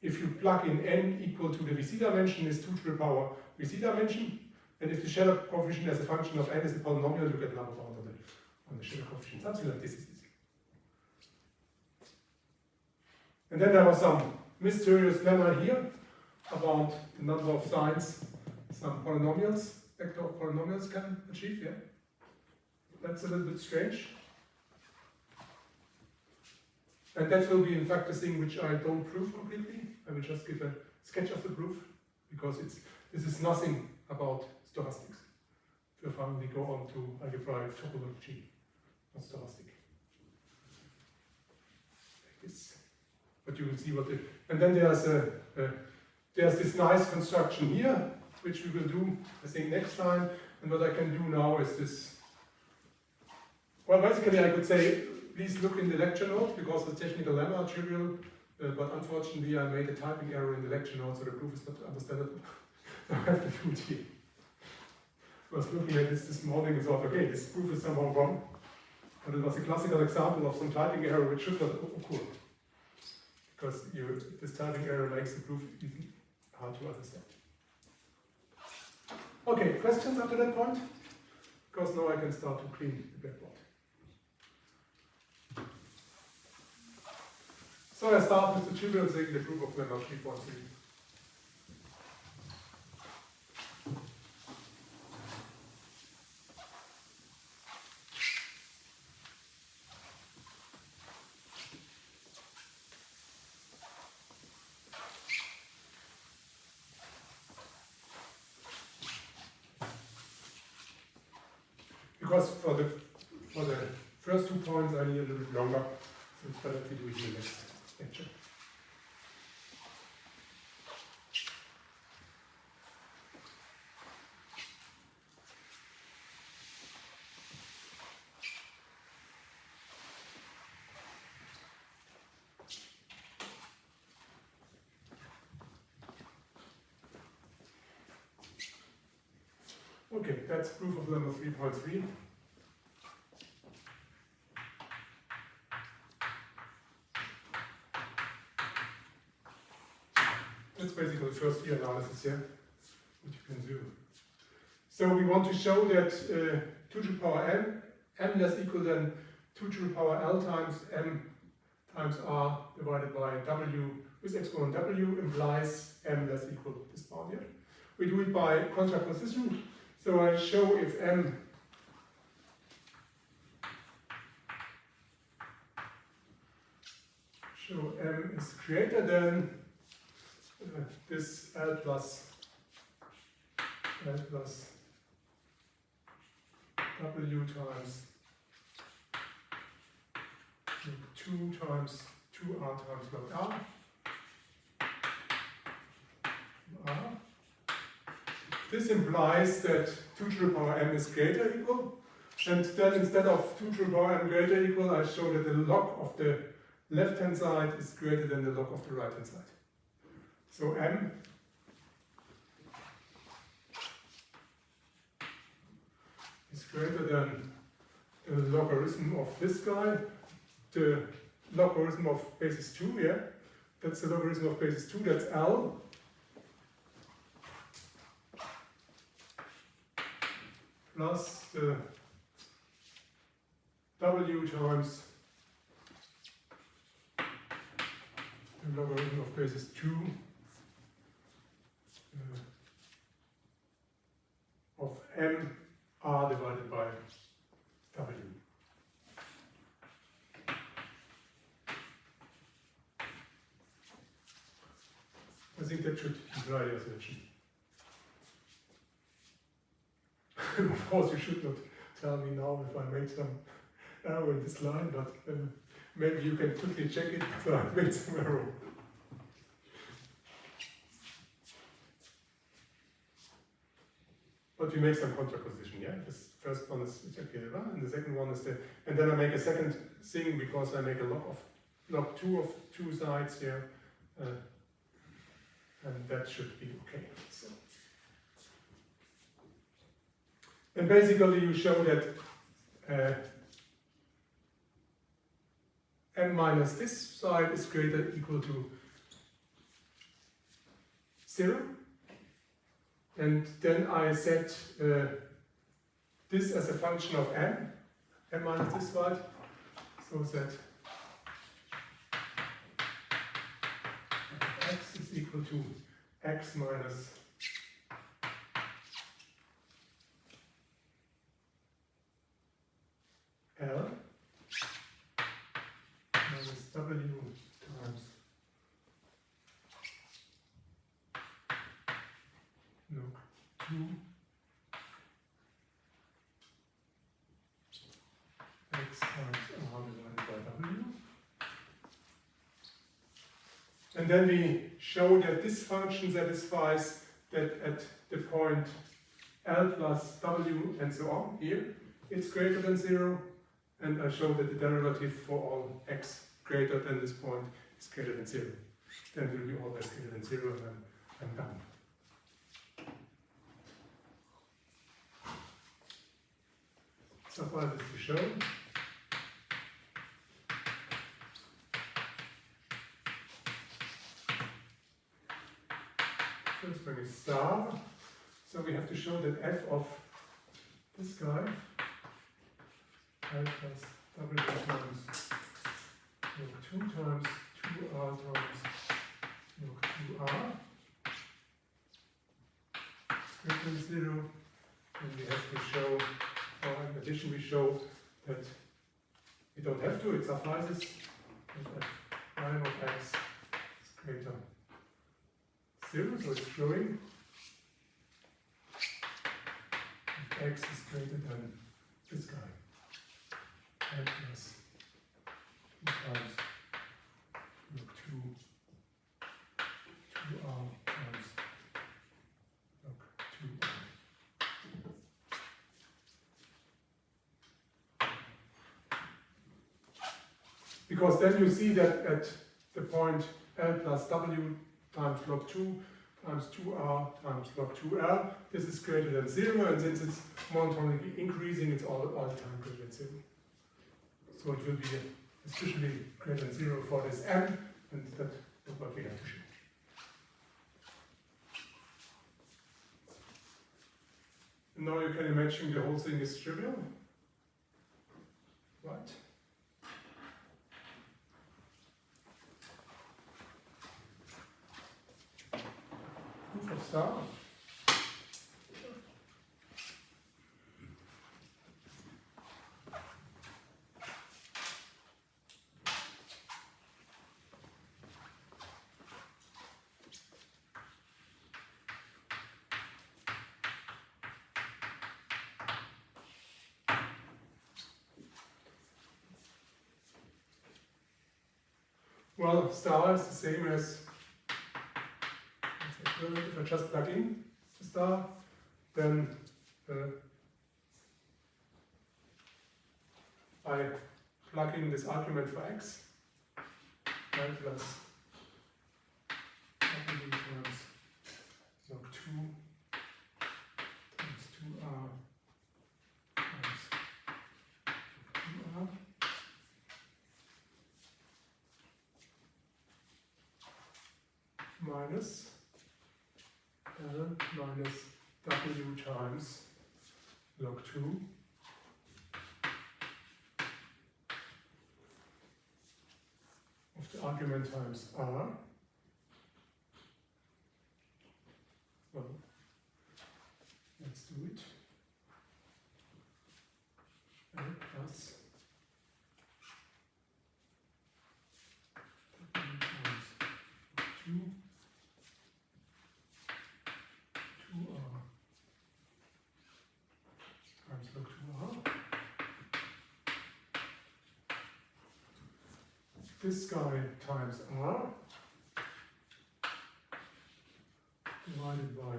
A: if you plug in n equal to the VC dimension, is 2 to the power VC dimension. And if the shadow coefficient as a function of n is a polynomial, you get another bound on the shadow coefficient. Something like this is easy. And then there was some mysterious lemma here about the number of signs some polynomials, vector of polynomials can achieve, yeah? That's a little bit strange. And that will be in fact a thing which I don't prove completely. I will just give a sketch of the proof, because this is nothing about stochastics. We finally go on to algebraic topology, not stochastic. Like this. But you will see what it. And then there's this nice construction here, which we will do, I think, next time. And what I can do now is this. Well, basically, I could say, please look in the lecture notes, because the technical lemma are trivial. But unfortunately, I made a typing error in the lecture notes, so the proof is not understandable. So I have to do it here. I was looking at this morning and thought, okay, this proof is somehow wrong. But it was a classical example of some typing error which should not occur. Because this typing error makes the proof even hard to understand. Okay, questions up to that point? Because now I can start to clean the blackboard. So I start with the trivial thing, the proof of lemma 3.3. Because for the first 2 points I need a little bit longer, so it's better if we do it in the next lecture. Okay, that's proof of lemma 3.3. That's basically the first year analysis here, which you can do. So we want to show that 2 to the power m less equal than 2 to the power L times m times r divided by w with exponent w implies m less equal to this bound here. We do it by contraposition. So I show if m is greater than this L plus W times 2 times 2R times log R. This implies that 2 to the power m is greater equal. And then instead of 2 to the power m greater equal, I show that the log of the left-hand side is greater than the log of the right-hand side. So m is greater than the logarithm of this guy, the logarithm of basis 2, yeah? That's the logarithm of basis 2, that's L. Plus the W times the logarithm of basis 2 of m r divided by W. I think that should imply the assertion. Of course, you should not tell me now if I made some error in this line, but maybe you can quickly check it if I made some error. But we make some contraposition, yeah? This first one is exactly the one, and the second one is the, and then I make a second thing because I make a log 2 of two sides here, and that should be okay. So. And basically you show that m minus this side is greater or equal to 0. And then I set this as a function of m minus this side, so that x is equal to x minus L minus W times log 2 x times r divided by W. And then we show that this function satisfies that at the point L plus W and so on here, it's greater than 0. And I show that the derivative for all x greater than this point is greater than 0. Then it will be always greater than 0, and then I'm done. So far this is shown. First one is star. So we have to show that f of this guy L plus W times log 2 times 2r times log 2r is greater than 0. And we have to show, or in addition we show that we don't have to, it suffices that f prime of x is greater 0, so it's showing if x is greater than this guy. L plus 2 times log 2r times log 2r. Because then you see that at the point L plus W times log 2 times 2r times log 2r, this is greater than 0, and since it's monotonically increasing, it's all the time greater than 0. So it will be especially greater than 0 for this m, and that is what we have to show. And now you can imagine the whole thing is trivial, right? Proof of star. Well, star is the same as if I just plug in the star, then I plug in this argument for x, L plus W times log 2 times 2r times 2r minus L minus W times log 2 of the argument times R. Well, let's do it. L plus W times 2 2R times log 2R. This guy times R divided by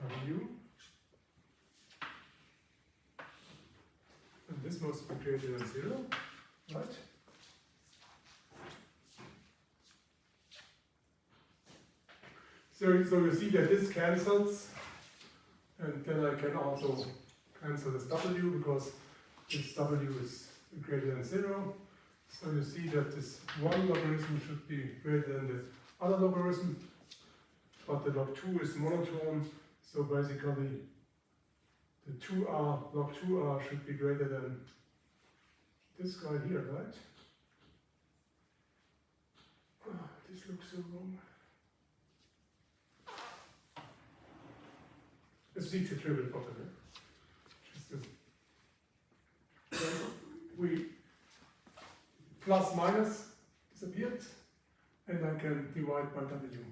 A: W, and this must be greater than 0, right? So you see that this cancels, and then I can also cancel this W because this W is greater than 0. So you see that this one logarithm should be greater than the other logarithm, but the log 2 is monotone, so basically the 2r, log 2r should be greater than this guy here, right? Oh, this looks so wrong. Es sieht a trivial problem. Just to, we plus minus disappeared, and I can divide by W.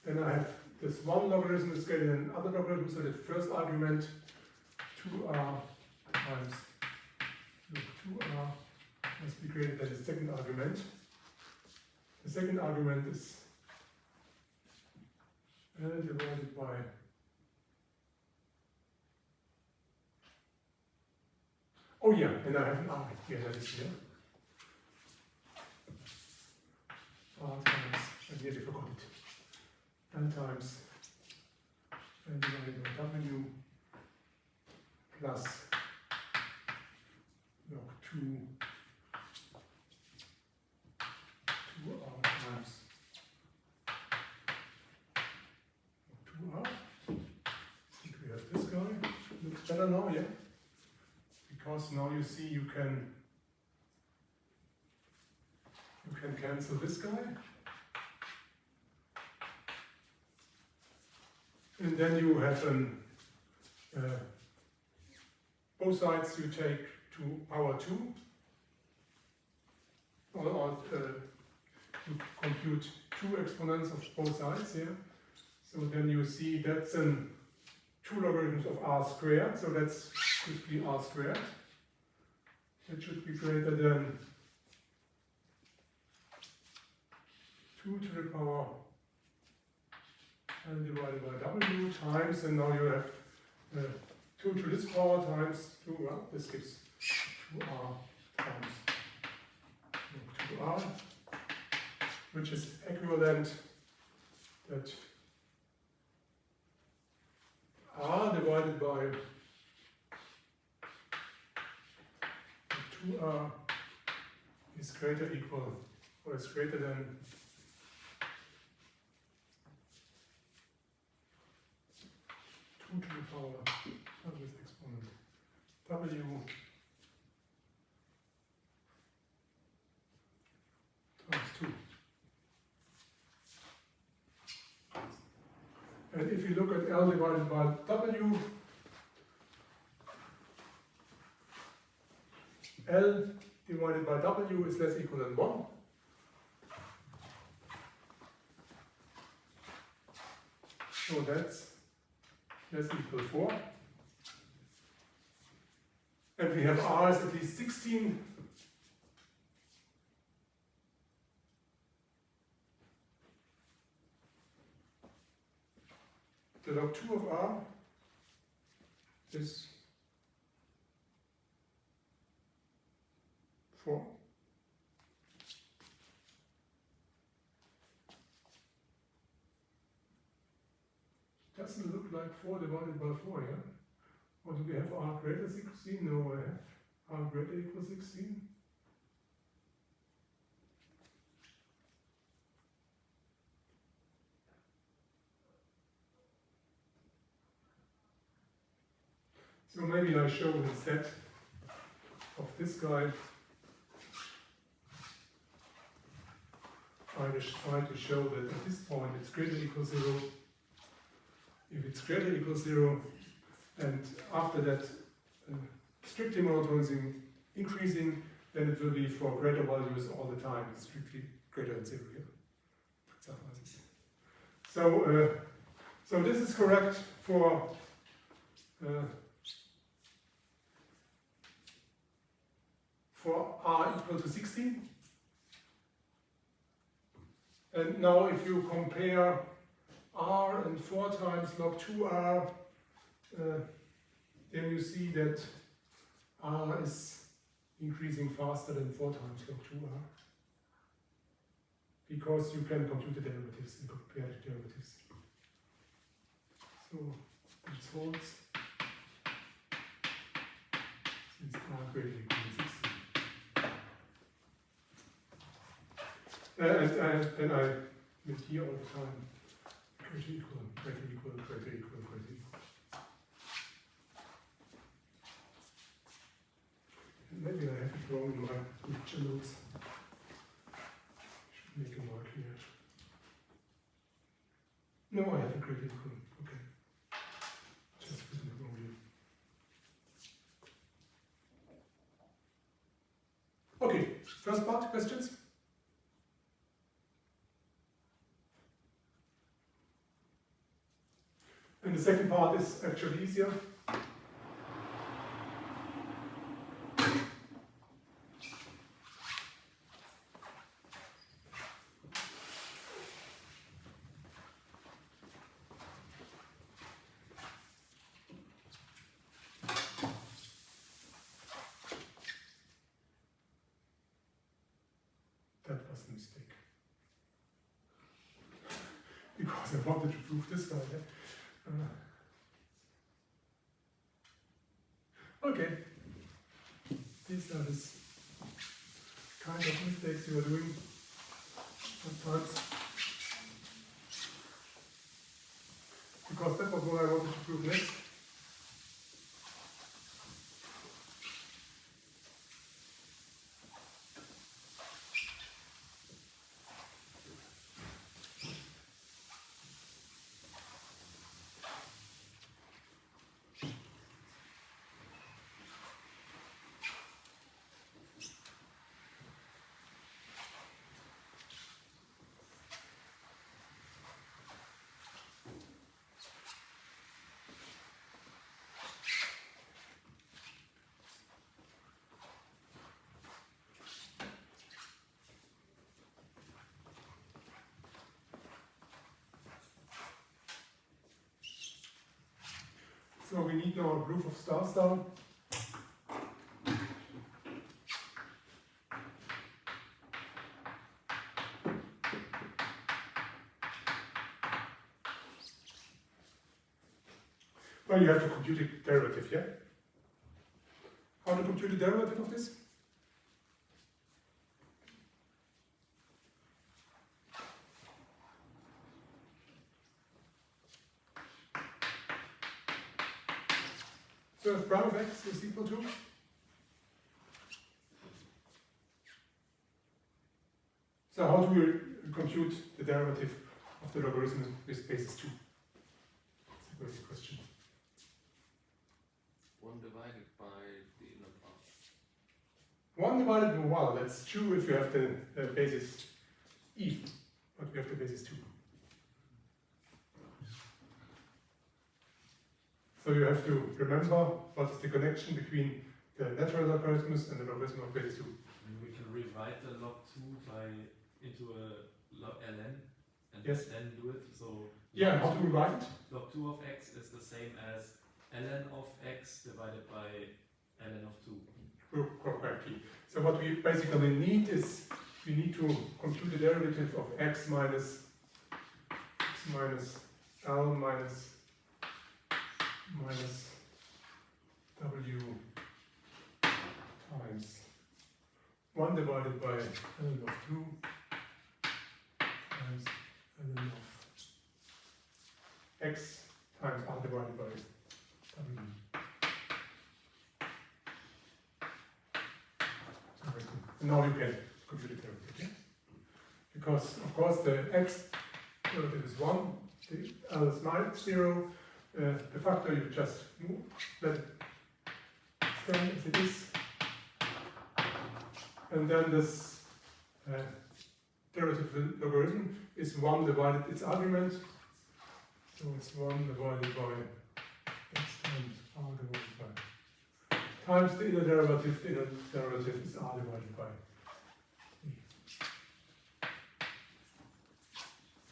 A: Then I have this one logarithm is greater than other logarithm, so the first argument 2r times log 2r must be greater than the second argument. The second argument is L divided by oh yeah, and I have an R here, that is here. R times, I nearly forgot it. L times L divided by W plus log 2r times log 2r. I think we have this guy. Looks better now, yeah? Because now you see you can cancel this guy, and then you have an both sides you take to power 2, or you compute 2 exponents of both sides here. So then you see that's an 2 logarithms of r squared, so that's should be r squared. It should be greater than 2 to the power L divided by W times, and now you have 2 to this power times 2, well, this gives 2r times 2r, which is equivalent that r divided by 2r is greater equal, or is greater than 2 to the power of this exponent W times 2. And if you look at L divided by W, L divided by W is less equal than 1. So that's less equal 4. And we have R is at least 16. The log 2 of R is 4. doesn't look like 4 divided by 4, yeah? Or do we have r greater 16? No, I have r greater equals 16. So maybe I show instead of this guy, I try to show that at this point it's greater equals 0. If it's greater equals 0, and after that strictly monotone increasing, then it will be for greater values all the time, strictly greater than 0 here. So this is correct for r equal to 16. And now if you compare r and 4 times log 2r, then you see that r is increasing faster than 4 times log 2r. Because you can compute the derivatives and compare the derivatives. So this holds since r greater than equal to 16. And then I with here all the time greater equal, greater equal, greater equal, greater equal. And maybe I have it wrong in my lecture notes. Should make it more clear. No, I have a greater equal. Okay. Just put it wrong here. Okay, first part, questions? And the second part is actually easier. That was a mistake. Because I wanted to prove this guy. Okay, these are the kind of mistakes you are doing sometimes. Because that was what I wanted to prove next. So we need now a proof of star-star. Well, you have to compute the derivative, yeah? How to compute the derivative of this? So if prime of x is equal to so how do we compute the derivative of the logarithm with basis 2? That's a great question.
B: 1 divided by the inner part.
A: 1 divided by, well, that's true if you have the basis e, but we have the basis 2. So you have to remember what is the connection between the natural logarithms and the logarithm of basis 2.
C: And we can rewrite the log 2 into a log ln and
A: Yes.
C: then do it. So
A: Yeah, how do we write it?
C: log 2 of x is the same as ln of x divided by ln of 2.
A: Correctly. So what we basically need is we need to compute the derivative of x minus l minus minus W times 1 divided by ln of 2 times ln of x times r divided by W. And now you can compute it okay? Because of course the x derivative is 1, the L is not 0, the factor you just move, let it stand as it is, and then this derivative logarithm is 1 divided its argument, so it's 1 divided by x times r divided by times the inner derivative is r divided by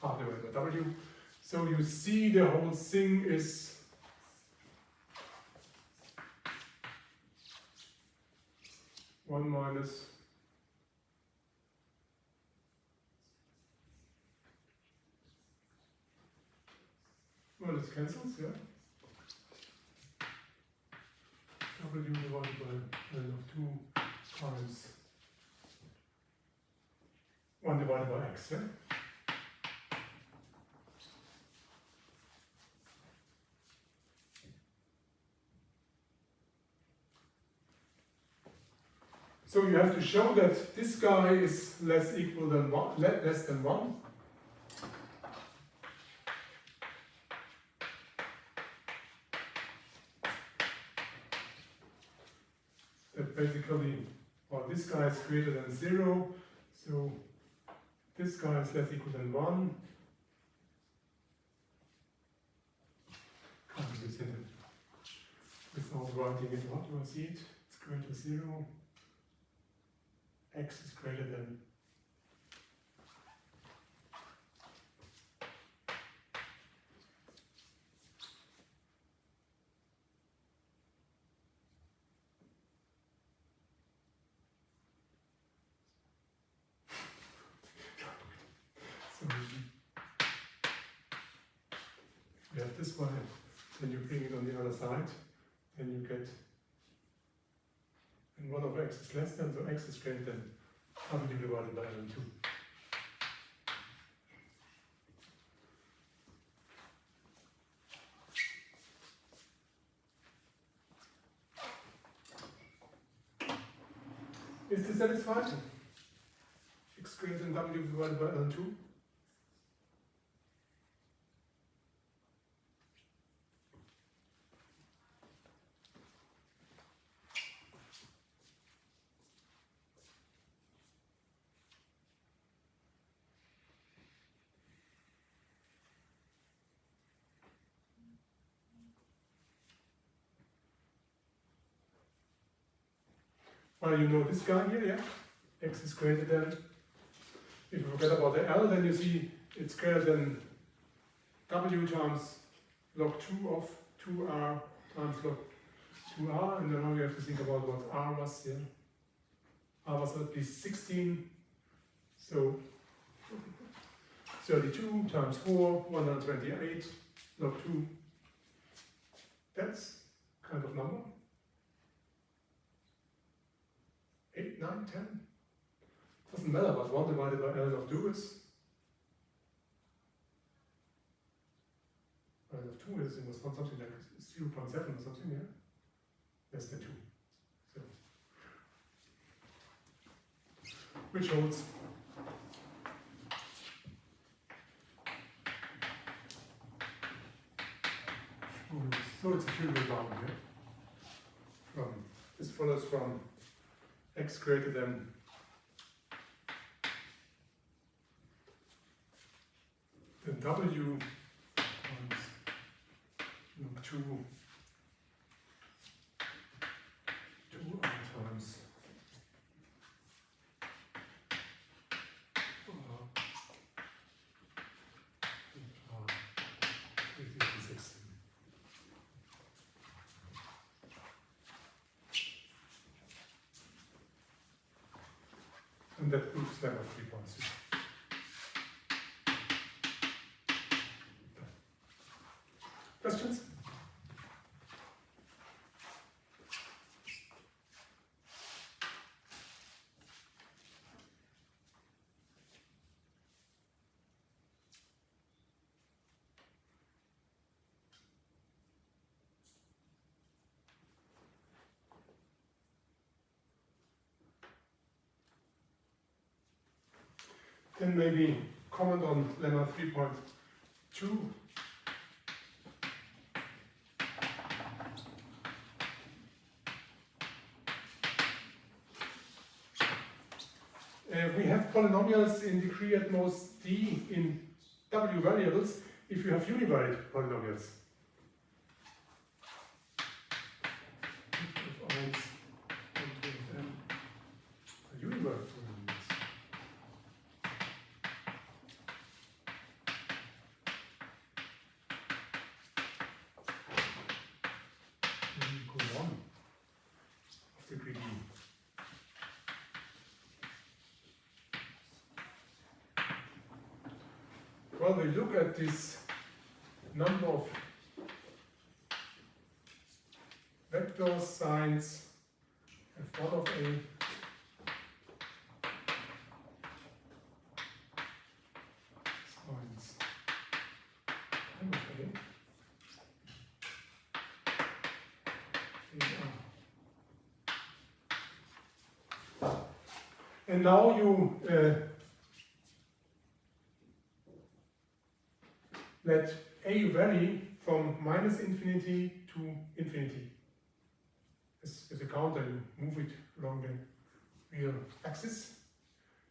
A: r divided by w. So you see the whole thing is one minus well, it cancels, yeah. W divided by ln of 2 times 1 divided by x, yeah. So you have to show that this guy is less equal than 1, less than 1. That basically, or this guy is greater than 0, so this guy is less equal than 1. Can't use it without writing it. What do I see it? It's greater than 0. X is greater than so if you have this one, then you bring it on the other side, then you get, and 1 over x is less than, so x is greater than w divided by ln 2. Is this satisfied? X greater than w divided by ln 2? Well, you know this guy here, yeah? X is greater than, if you forget about the L, then you see it's greater than W times log 2 of 2R times log 2R, and then now you have to think about what R was here. R was at least 16, so 32 times 4, 128 log 2. That's kind of number. 8, 9, 10. Doesn't matter, but 1 divided by ln of 2 is ln of 2 is, it was something like 0.7 or something, yeah? Less than 2. So which holds. So it's a trivial bound here. From this follows from x greater than w times log 2 2r times and that proves level 3.6. Questions? Then maybe comment on lemma 3.2. We have polynomials in degree at most d in w variables if you have univariate polynomials. Univariate polynomials. Go on of degree d. Well, we look at this number of vector signs f1 of a signs m of a. And now you let a vary from minus infinity to infinity. As a counter, you move it along the real axis.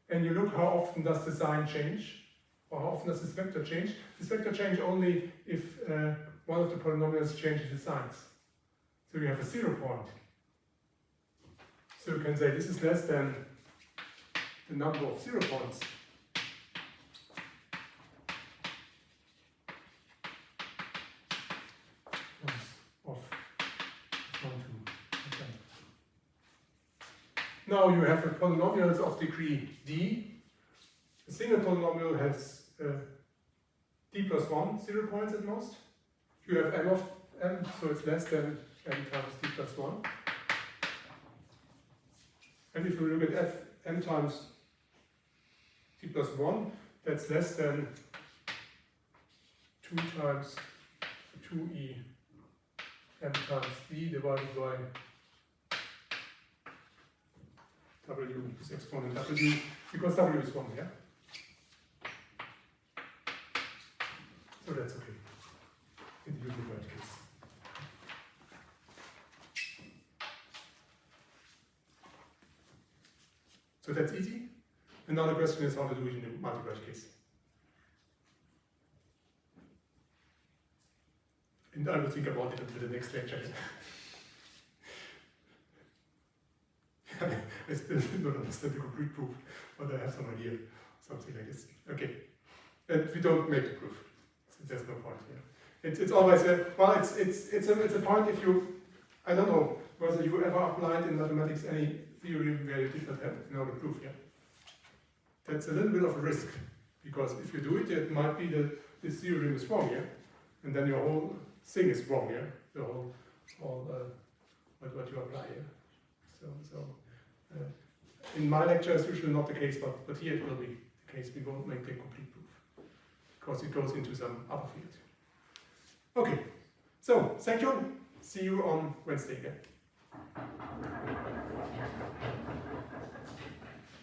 A: And you look how often does the sign change, or how often does this vector change. This vector change only if one of the polynomials changes the signs. So you have a 0 point. So you can say this is less than the number of 0 points. Now you have a polynomials of degree d. A single polynomial has d plus 1, 0 points at most. You have m of m, so it's less than m times d plus 1. And if you look at f m times d plus 1, that's less than 2 times 2e m times d divided by w is exponent w, because w is 1, yeah? So that's okay, in the unified case. So that's easy. And now the question is how to do it in the multiplied case. And I will think about it until the next lecture. I still don't understand the complete proof, but I have some idea, something like this. Okay, and we don't make the proof. So there's no point here. It's always a well. It's a point if you. I don't know whether you ever applied in mathematics any theorem where you did not have know the proof. Yeah, that's a little bit of a risk because if you do it, it might be that this theorem is wrong. Yeah, and then your whole thing is wrong. Yeah, the whole what you apply. Yeah, so. In my lecture, it's usually not the case, but here it will be the case. We won't make the complete proof because it goes into some other field. Okay, so thank you. See you on Wednesday again.